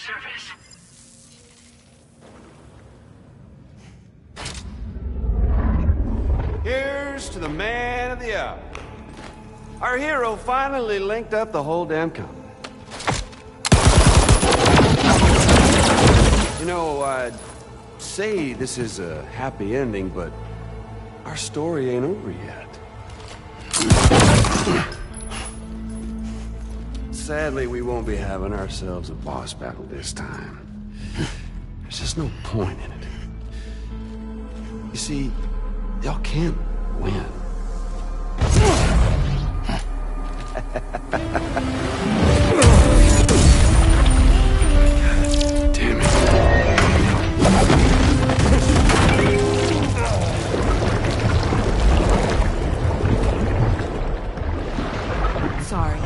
service. Here's to the man of the hour. Our hero finally linked up the whole damn company. You know, I'd say this is a happy ending, but our story ain't over yet. Sadly, we won't be having ourselves a boss battle this time. There's just no point in it. You see, y'all can't win. Damn it. Sorry,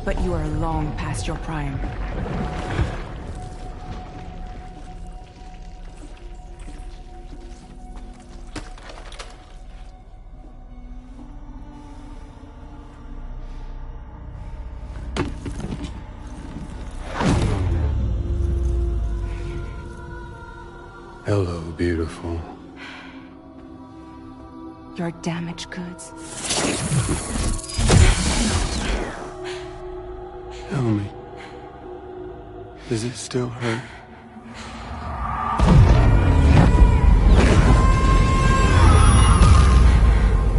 but you are long past your prime. Hello, beautiful. Your damaged goods. Tell me, does it still hurt?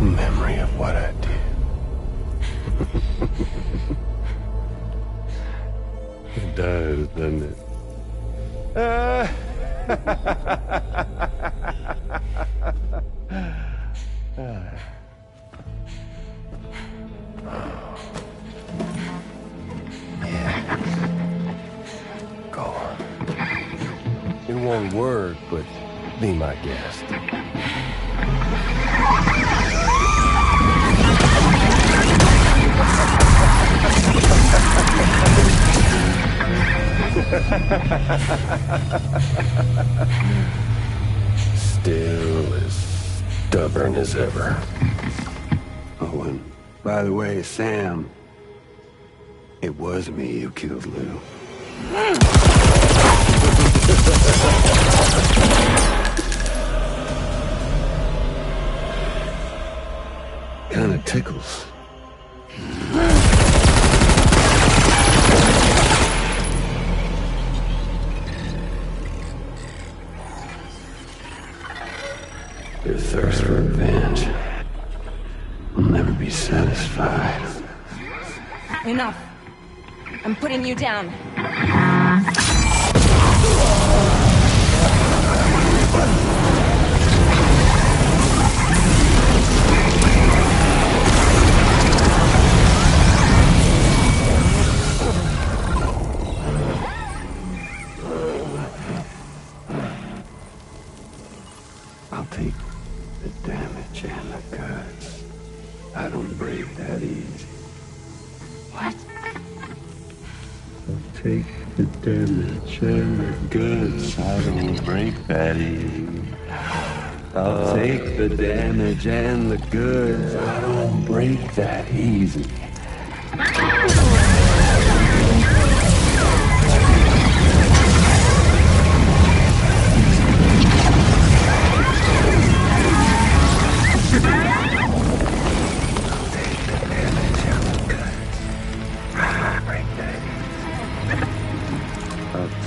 Memory of what I did. It does, doesn't it? Go on. It won't work, but be my guest. Still as stubborn as ever. Oh, and by the way, Sam, it was me who killed Lou. Kinda tickles. Your thirst for revenge will never be satisfied. Enough. I'm putting you down. I'll take the damage and the goods. I don't break that easy. What? I'll take the damage and the goods. I don't break that easy. I'll take the damage and the goods. I don't break that easy.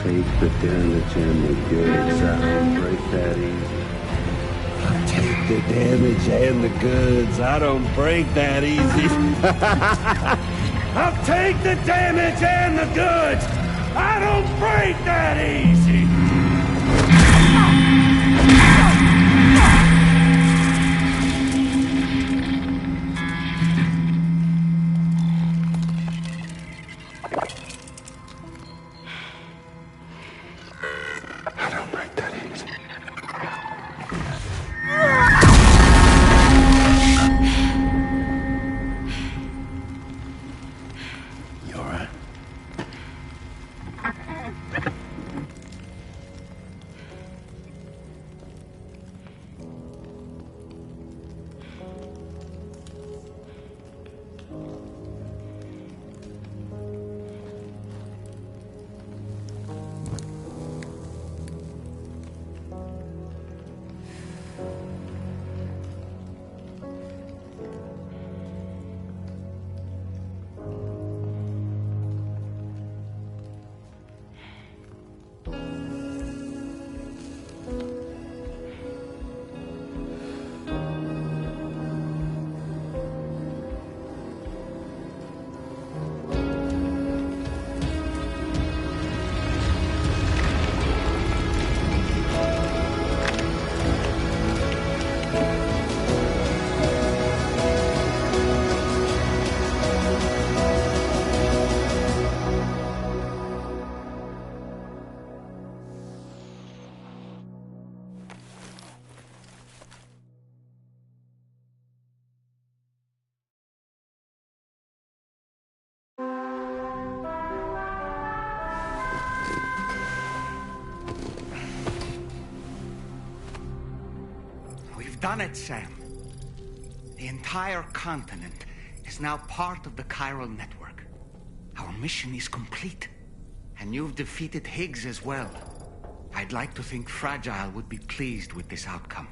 Take the damage and the goods. I don't break that easy. I'll take the damage and the goods. I don't break that easy. I'll take the damage and the goods. I don't break that easy. We've done it, Sam. The entire continent is now part of the Chiral Network. Our mission is complete. And you've defeated Higgs as well. I'd like to think Fragile would be pleased with this outcome.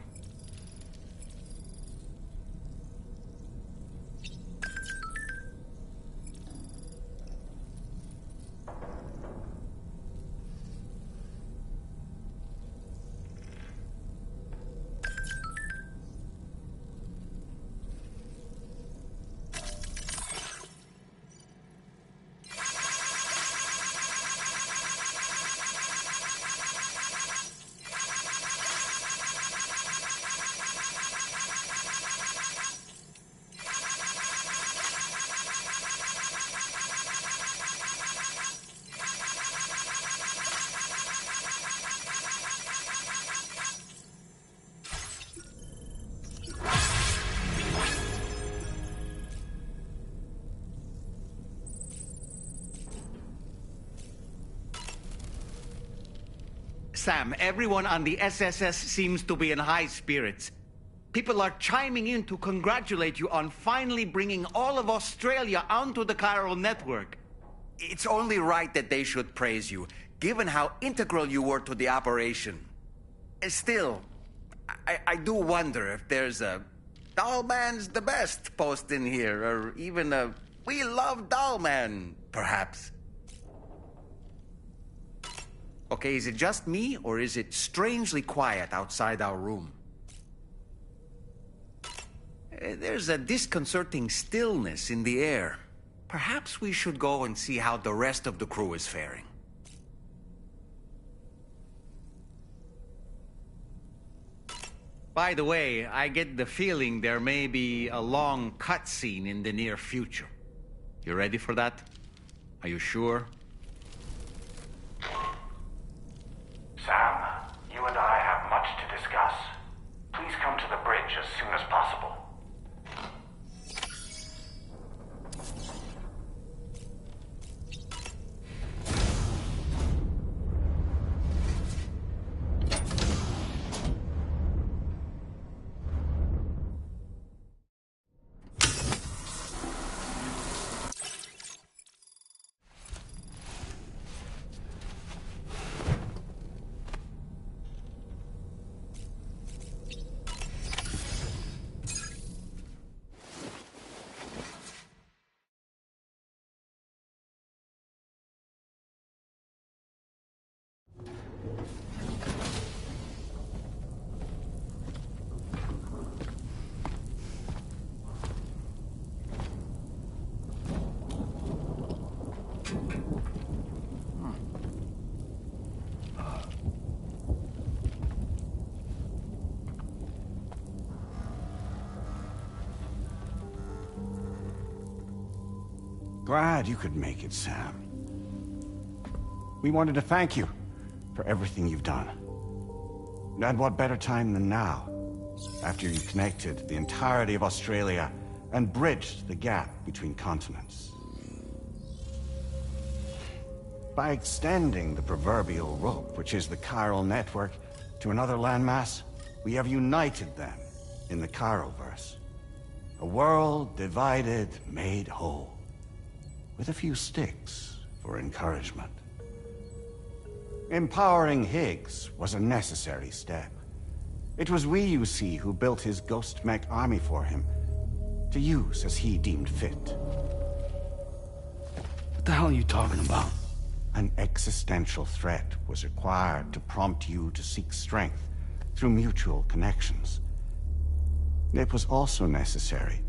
Sam, everyone on the SSS seems to be in high spirits. People are chiming in to congratulate you on finally bringing all of Australia onto the Chiral Network. It's only right that they should praise you, given how integral you were to the operation. Still, I do wonder if there's a Dollman's the best post in here, or even a We Love Dollman, perhaps. Okay, is it just me, or is it strangely quiet outside our room? There's a disconcerting stillness in the air. Perhaps we should go and see how the rest of the crew is faring. By the way, I get the feeling there may be a long cutscene in the near future. You ready for that? Are you sure? Sam, you and I have much to discuss. Please come to the bridge as soon as possible. Glad you could make it, Sam. We wanted to thank you for everything you've done. And what better time than now, after you connected the entirety of Australia and bridged the gap between continents. By extending the proverbial rope, which is the Chiral Network, to another landmass, we have united them in the Chiroverse. A world divided, made whole. With a few sticks for encouragement. Empowering Higgs was a necessary step. It was we, you see, who built his ghost mech army for him, to use as he deemed fit. What the hell are you talking about? An existential threat was required to prompt you to seek strength through mutual connections. It was also necessary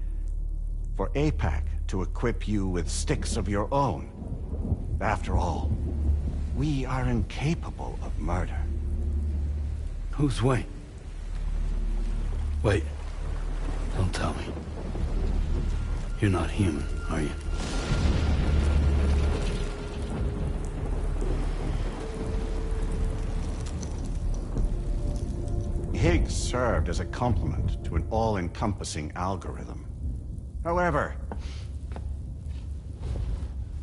for APAC to equip you with sticks of your own. After all, we are incapable of murder. Who's Wayne? Wait. Don't tell me. You're not human, are you? Higgs served as a complement to an all-encompassing algorithm. However,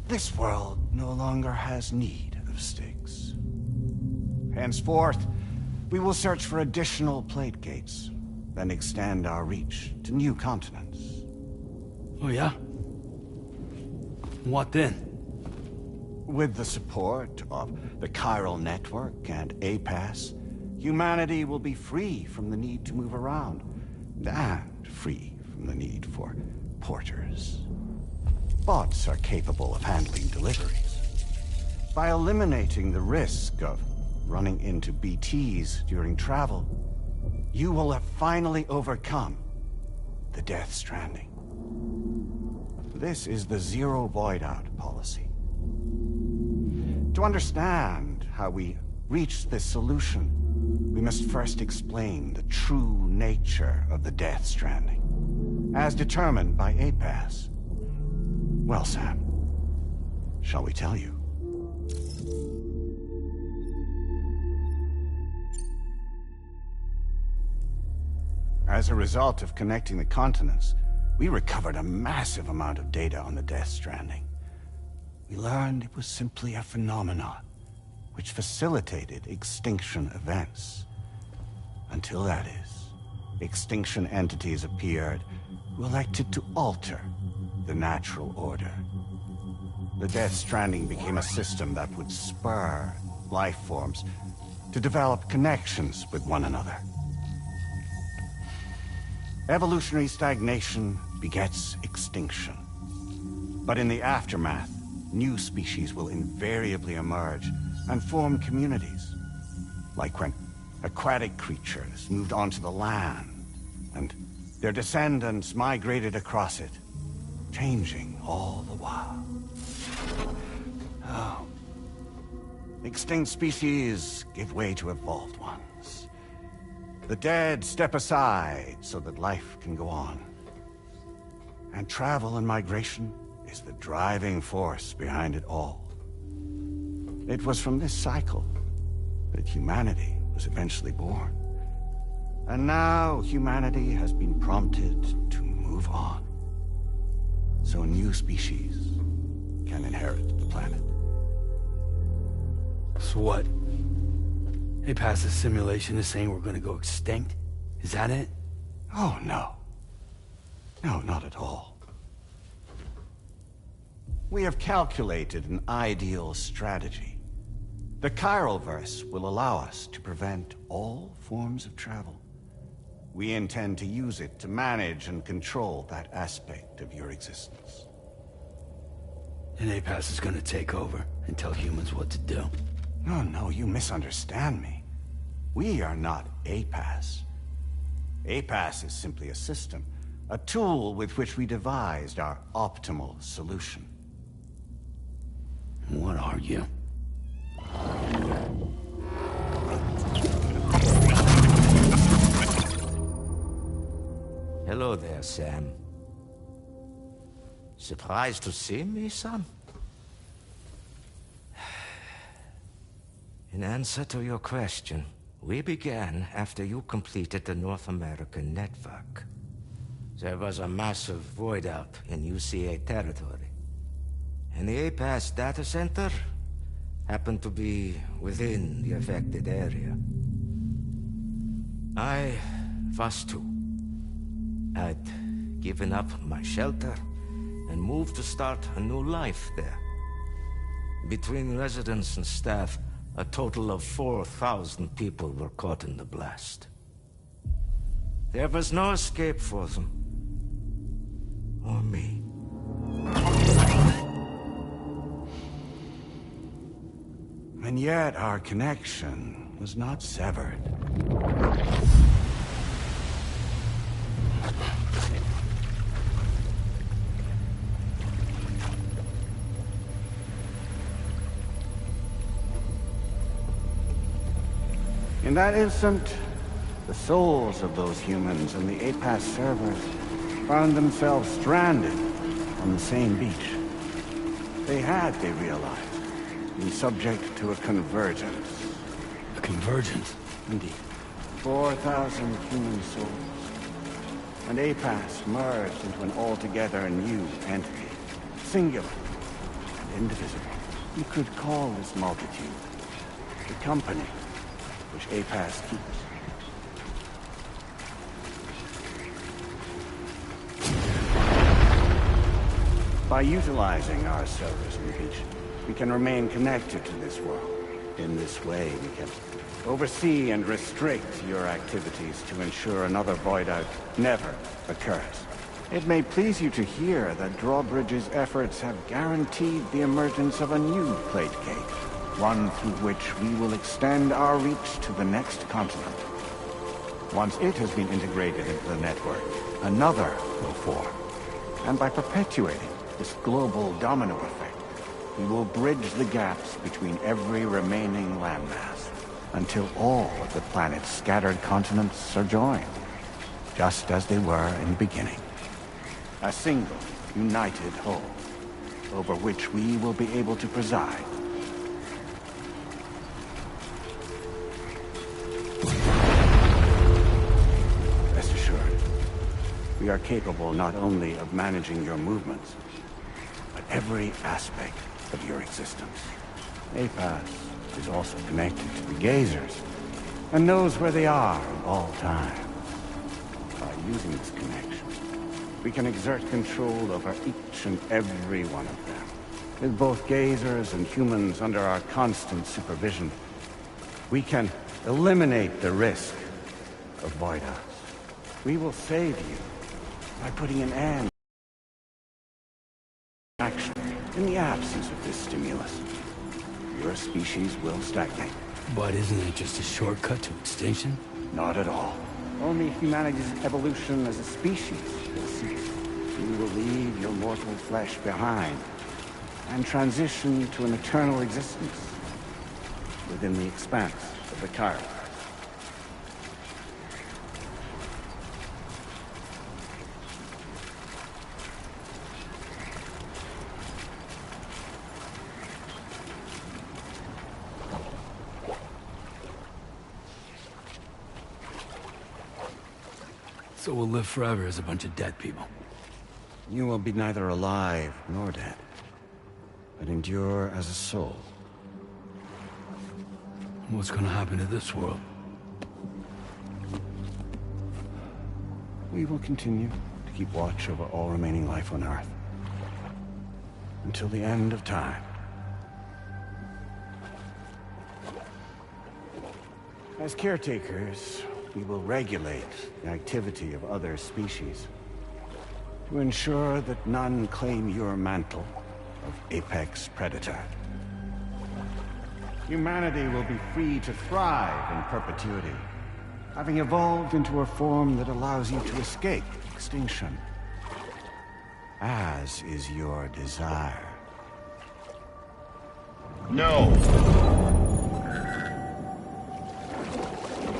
this world no longer has need of sticks. Henceforth, we will search for additional plate gates, then extend our reach to new continents. Oh yeah? What then? With the support of the Chiral Network and APAS, humanity will be free from the need to move around, and free from the need for porters. Bots are capable of handling deliveries. By eliminating the risk of running into BTs during travel, you will have finally overcome the Death Stranding. This is the Zero Void-Out policy. To understand how we reached this solution, we must first explain the true nature of the Death Stranding, as determined by APAS. Well, Sam, shall we tell you? As a result of connecting the continents, we recovered a massive amount of data on the Death Stranding. We learned it was simply a phenomenon which facilitated extinction events. Until that is, extinction entities appeared who elected to alter the natural order. The Death Stranding became a system that would spur life forms to develop connections with one another. Evolutionary stagnation begets extinction. But in the aftermath, new species will invariably emerge and form communities. Like when aquatic creatures moved onto the land, and their descendants migrated across it, changing all the while. Oh. Extinct species give way to evolved ones. The dead step aside so that life can go on. And travel and migration is the driving force behind it all. It was from this cycle that humanity was eventually born. And now humanity has been prompted to move on, so new species can inherit the planet. So what? APAS' simulation is saying we're gonna go extinct? Is that it? Oh, no. No, not at all. We have calculated an ideal strategy. The Chiralverse will allow us to prevent all forms of travel. We intend to use it to manage and control that aspect of your existence. And APAS is gonna take over and tell humans what to do. No, you misunderstand me. We are not APAS. APAS is simply a system, a tool with which we devised our optimal solution. What are you? Hello there, Sam. Surprised to see me, son? In answer to your question, we began after you completed the North American network. There was a massive void out in UCA territory, and the APAS data center happened to be within the affected area. I was too. I'd given up my shelter and moved to start a new life there. Between residents and staff, a total of 4,000 people were caught in the blast. There was no escape for them. Or me. And yet our connection was not severed. In that instant, the souls of those humans and the APAS servers found themselves stranded on the same beach. They had, they realized, been subject to a convergence. A convergence? Indeed. 4,000 human souls. And APAS merged into an altogether new entity. Singular and indivisible. You could call this multitude the company which APAS keeps. By utilizing our servers in Reach, we can remain connected to this world. In this way, we can oversee and restrict your activities to ensure another void out never occurs. It may please you to hear that Drawbridge's efforts have guaranteed the emergence of a new plate gate, one through which we will extend our reach to the next continent. Once it has been integrated into the network, another will form. And by perpetuating this global domino effect, we will bridge the gaps between every remaining landmass until all of the planet's scattered continents are joined, just as they were in the beginning. A single, united whole, over which we will be able to preside. Rest assured, we are capable not only of managing your movements, but every aspect of your existence. APAS is also connected to the Gazers, and knows where they are at all times. By using this connection, we can exert control over each and every one of them. With both Gazers and humans under our constant supervision, we can eliminate the risk of Void Outs. We will save you by putting an end to action. In the absence of this stimulus, your species will stagnate. But isn't it just a shortcut to extinction? Not at all. Only humanity's evolution as a species will cease. You will leave your mortal flesh behind and transition to an eternal existence within the expanse of the Chiron. So we'll live forever as a bunch of dead people. You will be neither alive nor dead, but endure as a soul. What's gonna happen to this world? We will continue to keep watch over all remaining life on Earth. Until the end of time. As caretakers, we will regulate the activity of other species to ensure that none claim your mantle of apex predator. Humanity will be free to thrive in perpetuity, having evolved into a form that allows you to escape extinction, as is your desire. No!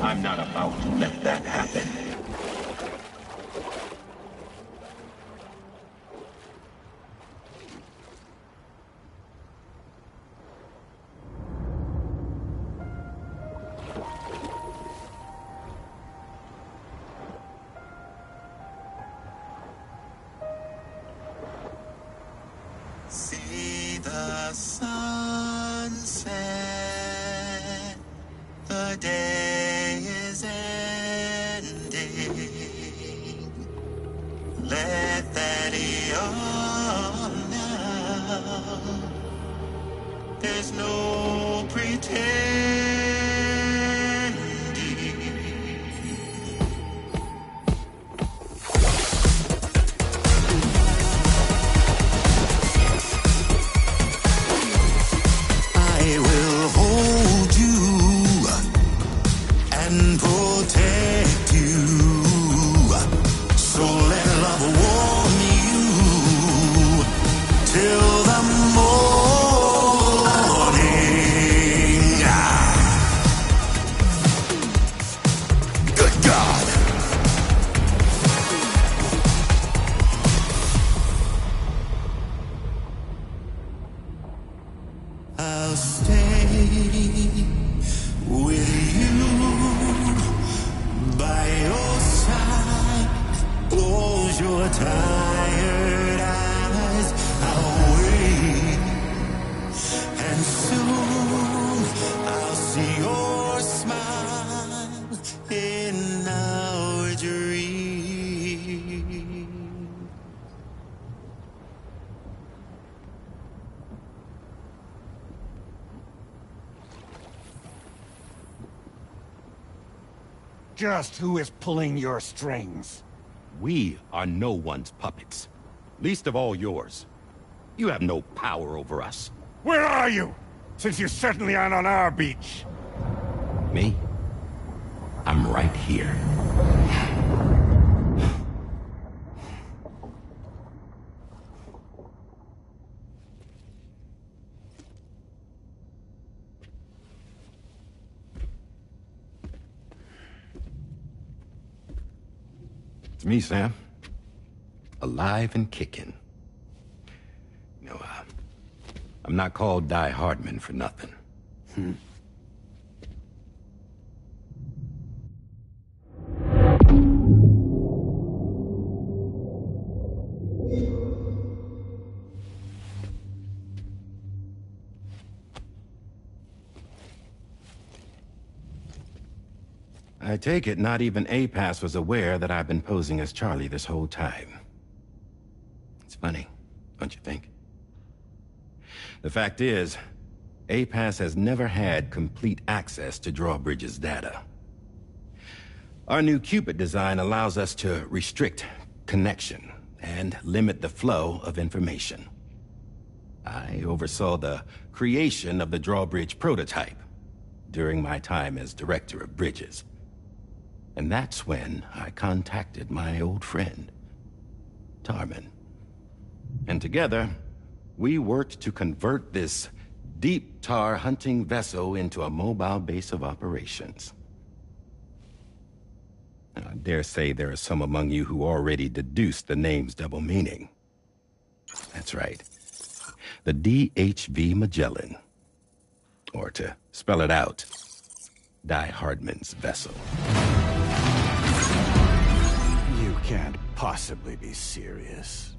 I'm not about to let that happen. See the sunset, the day is ending. Let that yawn now. There's no pretending. I will hold you and protect you. So let love warm you till the morning. Good God. I'll stay with you by your side. Close your tired eyes. I'll wait, and soon I'll see your smile in our dream. just who is pulling your strings. We are no one's puppets. Least of all yours. You have no power over us. Where are you? Since you certainly aren't on our beach. Me? I'm right here. It's me, Sam. Alive and kicking. You know, I'm not called Die Hardman for nothing. I take it not even APAS was aware that I've been posing as Charlie this whole time. It's funny, don't you think? The fact is, APAS has never had complete access to Drawbridge's data. Our new Cupid design allows us to restrict connection and limit the flow of information. I oversaw the creation of the Drawbridge prototype during my time as Director of Bridges. And that's when I contacted my old friend, Tarman. And together, we worked to convert this deep tar hunting vessel into a mobile base of operations. Now, I dare say there are some among you who already deduced the name's double meaning. That's right. The DHV Magellan. Or to spell it out, Die Hardman's vessel. You can't possibly be serious.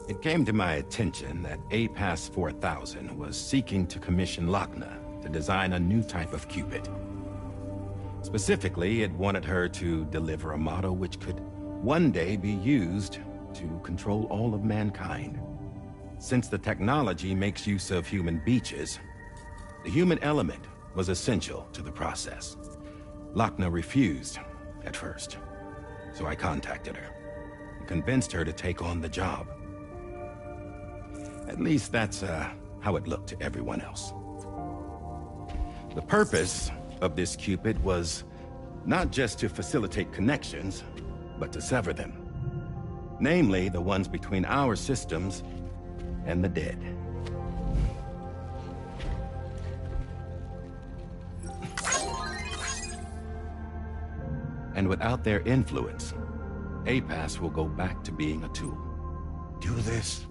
It came to my attention that APAS 4000 was seeking to commission Lochner to design a new type of Cupid. Specifically, it wanted her to deliver a model which could one day be used to control all of mankind. Since the technology makes use of human beaches, the human element was essential to the process. Lochner refused at first, so I contacted her and convinced her to take on the job. At least that's how it looked to everyone else. The purpose of this Cupid was not just to facilitate connections, but to sever them. Namely, the ones between our systems and the dead. And without their influence, APAS will go back to being a tool. Do this,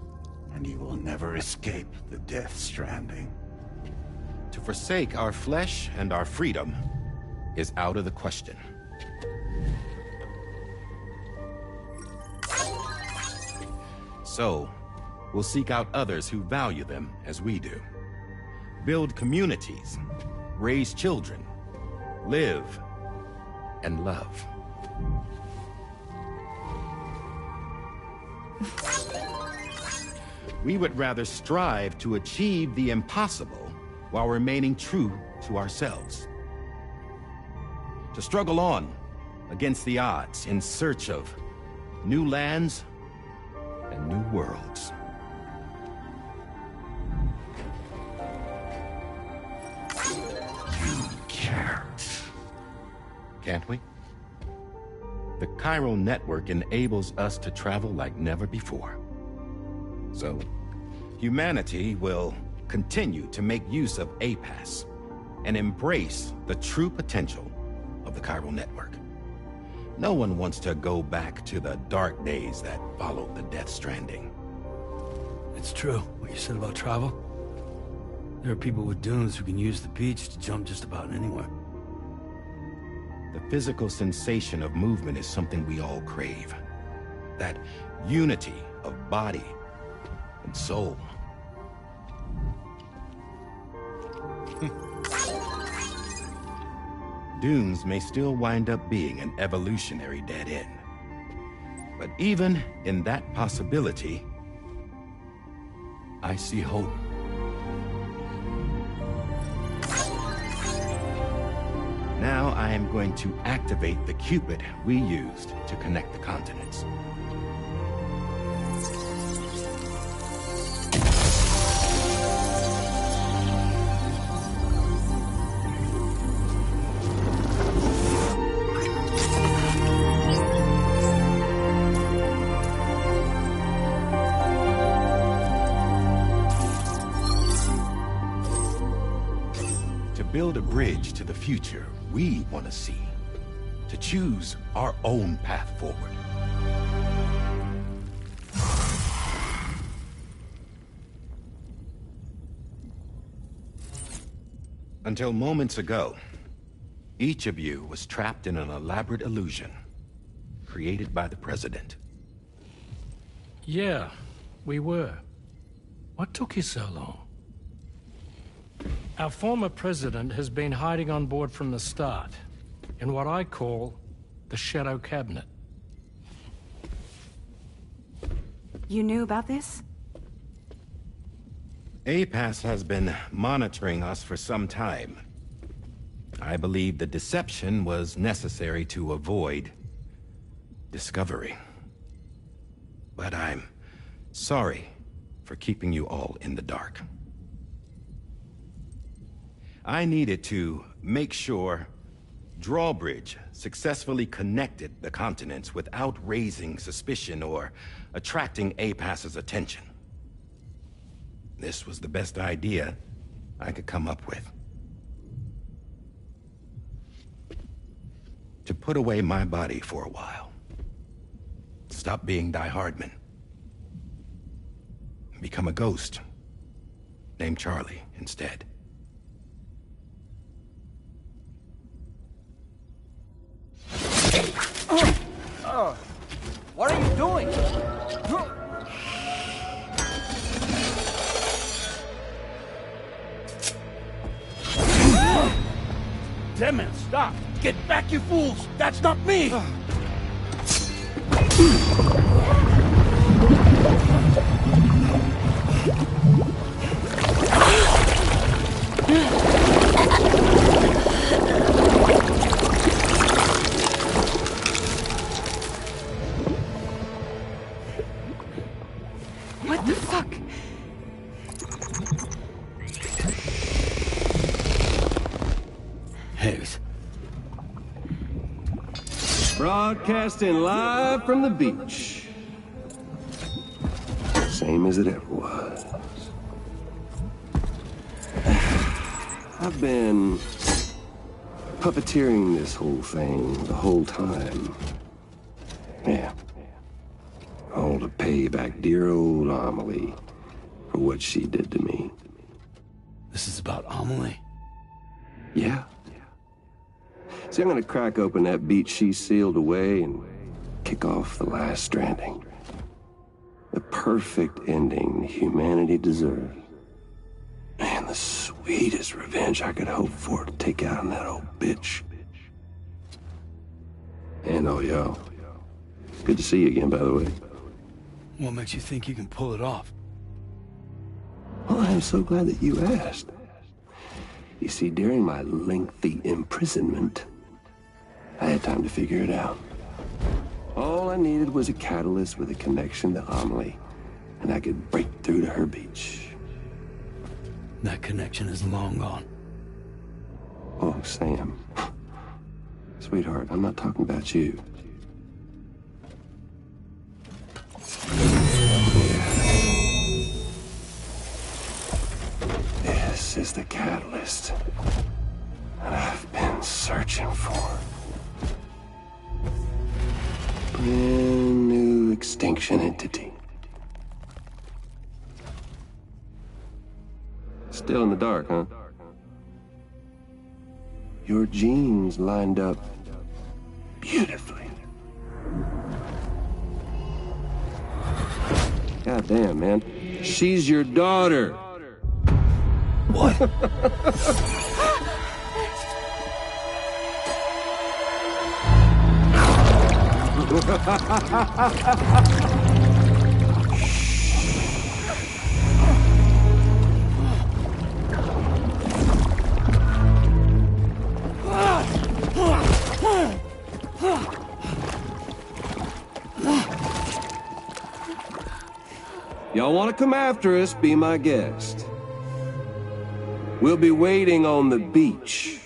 and you will never escape the Death Stranding. To forsake our flesh and our freedom is out of the question. So, we'll seek out others who value them as we do. Build communities, raise children, live, and love. We would rather strive to achieve the impossible while remaining true to ourselves. To struggle on against the odds in search of new lands and new worlds. You can't. Can't we? The chiral network enables us to travel like never before. So, humanity will continue to make use of APAS and embrace the true potential of the chiral network. No one wants to go back to the dark days that followed the Death Stranding. It's true, what you said about travel. There are people with dunes who can use the beach to jump just about anywhere. The physical sensation of movement is something we all crave. That unity of body and soul. Dunes may still wind up being an evolutionary dead end. But even in that possibility, I see hope. Now I am going to activate the Cupid we used to connect the continents. Build a bridge to the future we want to see, to choose our own path forward. Until moments ago, each of you was trapped in an elaborate illusion created by the President. Yeah, we were. What took you so long? Our former president has been hiding on board from the start, in what I call the Shadow Cabinet. You knew about this? APAS has been monitoring us for some time. I believe the deception was necessary to avoid discovery. But I'm sorry for keeping you all in the dark. I needed to make sure Drawbridge successfully connected the continents without raising suspicion or attracting APAS's attention. This was the best idea I could come up with. To put away my body for a while. Stop being Die Hardman. Become a ghost. Named Charlie instead. What are you doing? Damn it, stop! Get back, you fools! That's not me! What the fuck? Higgs. Broadcasting live from the beach. Same as it ever was. I've been puppeteering this whole thing the whole time. Yeah. All to pay back dear old Amelie for what she did to me. This is about Amelie? Yeah. See, I'm gonna crack open that beach she sealed away and kick off the last stranding. The perfect ending humanity deserves. Man, the sweetest revenge I could hope for to take out on that old bitch. And oh, y'all. Good to see you again, by the way. What makes you think you can pull it off? Well, I'm so glad that you asked. You see, during my lengthy imprisonment, I had time to figure it out. All I needed was a catalyst with a connection to Amelie, and I could break through to her beach. That connection is long gone. Oh, Sam. Sweetheart, I'm not talking about you. This is the catalyst that I've been searching for. Brand new extinction entity. Still in the dark, huh? Your genes lined up beautifully. God damn, man. She's your daughter. What? Y'all want to come after us, be my guest. We'll be waiting on the beach.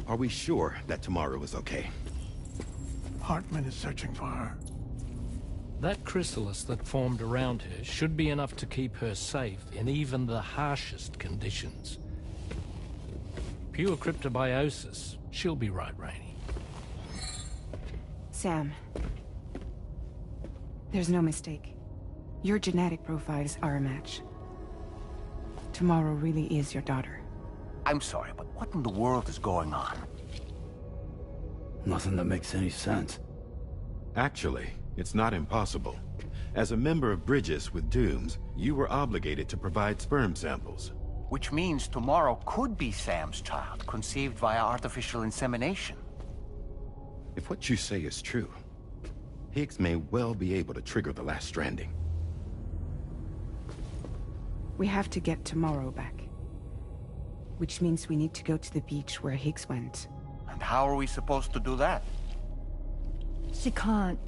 Are we sure that Tomorrow is okay? Hartman is searching for her. That chrysalis that formed around her should be enough to keep her safe in even the harshest conditions. Pure cryptobiosis. She'll be right, Rainey. Sam. There's no mistake. Your genetic profiles are a match. Tomorrow really is your daughter. I'm sorry, but what in the world is going on? Nothing that makes any sense. Actually, it's not impossible. As a member of Bridges with Dooms, you were obligated to provide sperm samples. Which means Tomorrow could be Sam's child, conceived via artificial insemination. If what you say is true, Higgs may well be able to trigger the last stranding. We have to get Tomorrow back. Which means we need to go to the beach where Higgs went. And how are we supposed to do that? She can't.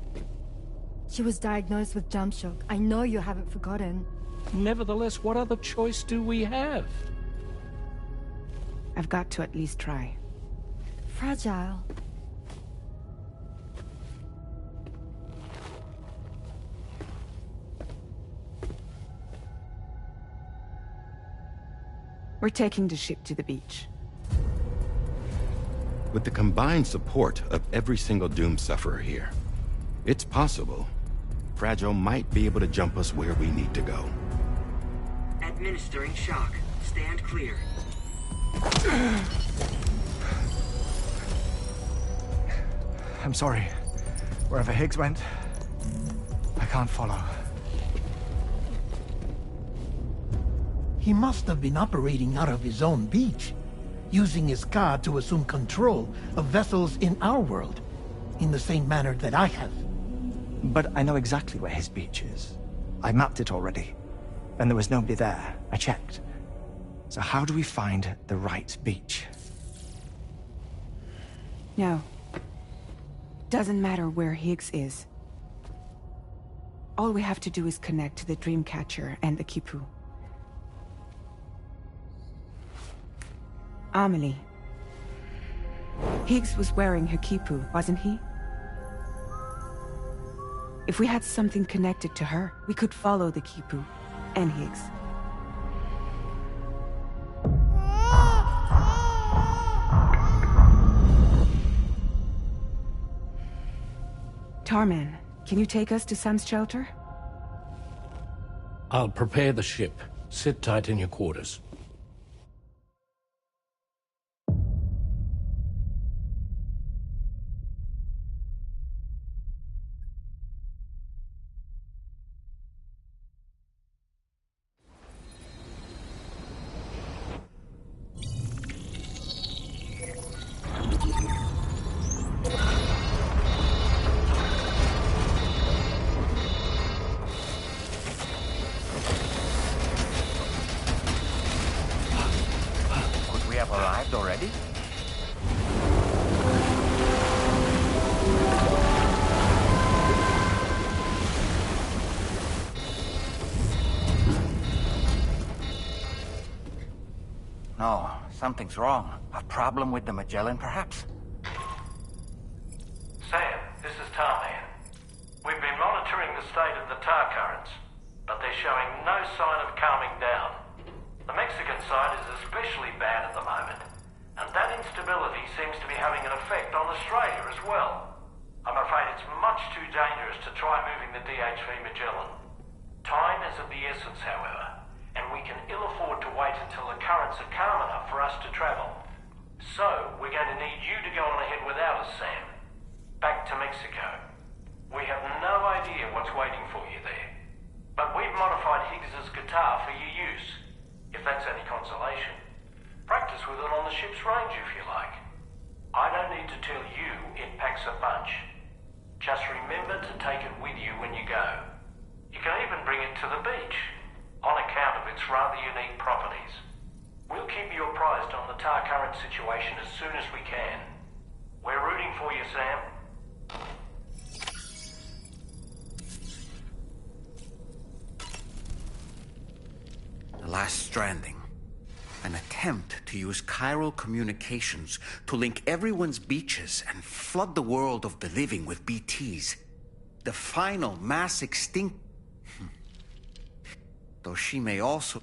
She was diagnosed with jump shock. I know you haven't forgotten. Nevertheless, what other choice do we have? I've got to at least try. Fragile. We're taking the ship to the beach. With the combined support of every single Doom sufferer here, it's possible Fragile might be able to jump us where we need to go. Administering shock. Stand clear. I'm sorry. Wherever Higgs went, I can't follow. He must have been operating out of his own beach, using his car to assume control of vessels in our world, in the same manner that I have. But I know exactly where his beach is. I mapped it already, and there was nobody there. I checked. So how do we find the right beach? No. Doesn't matter where Higgs is. All we have to do is connect to the Dreamcatcher and the Quipu. Amelie. Higgs was wearing her Quipu, wasn't he? If we had something connected to her, we could follow the Quipu and Higgs. Tarman, can you take us to Sam's shelter? I'll prepare the ship. Sit tight in your quarters. Arrived already? No, something's wrong. A problem with the Magellan, perhaps? Sam, this is Tarman. We've been monitoring the state of the tar currents, but they're showing no sign of calming down. The Mexican side is especially bad at the moment, and that instability seems to be having an effect on Australia as well. I'm afraid it's much too dangerous to try moving the DHV Magellan. Time is of the essence, however, and we can ill afford to wait until the currents are calm enough for us to travel. So, we're going to need you to go on ahead without us, Sam. Back to Mexico. We have no idea what's waiting for you there, but we we've modified Higgs's guitar for your use, if that's any consolation. Practice with it on the ship's range if you like. I don't need to tell you it packs a punch. Just remember to take it with you when you go. You can even bring it to the beach, on account of its rather unique properties. We'll keep you apprised on the tar current situation as soon as we can. We're rooting for you, Sam. The Last Stranding. An attempt to use chiral communications to link everyone's beaches and flood the world of the living with BTs. The final mass extinct... Though she may also...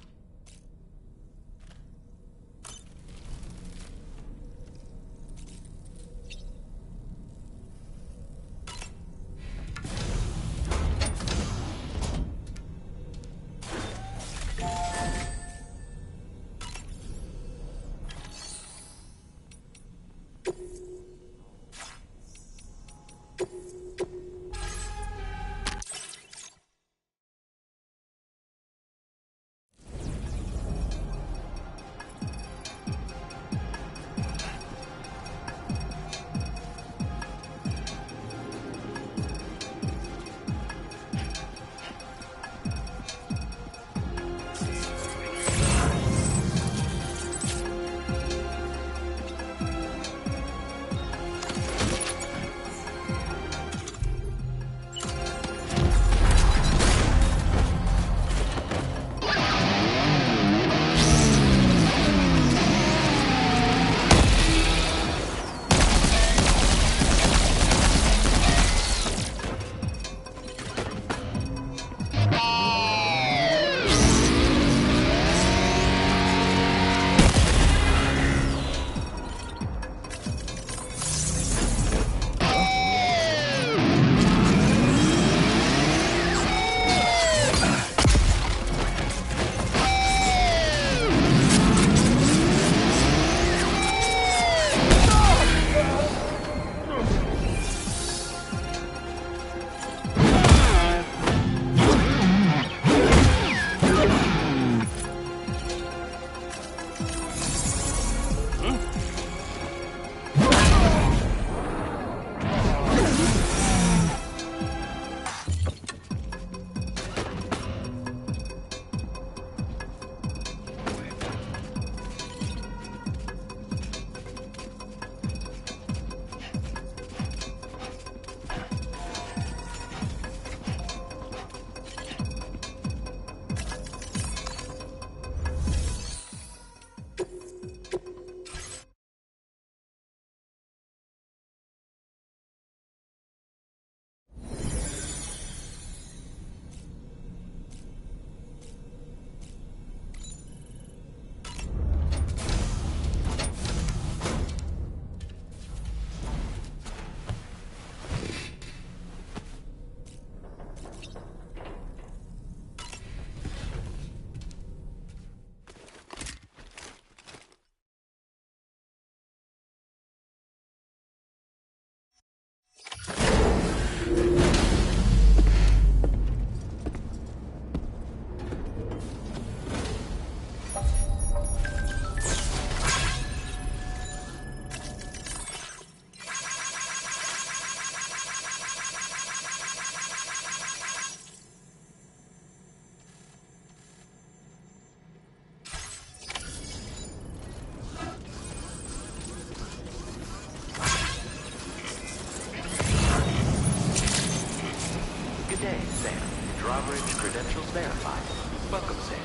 Drawbridge credentials verified. Welcome, Sam.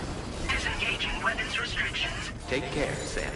Disengaging weapons restrictions. Take care, Sam.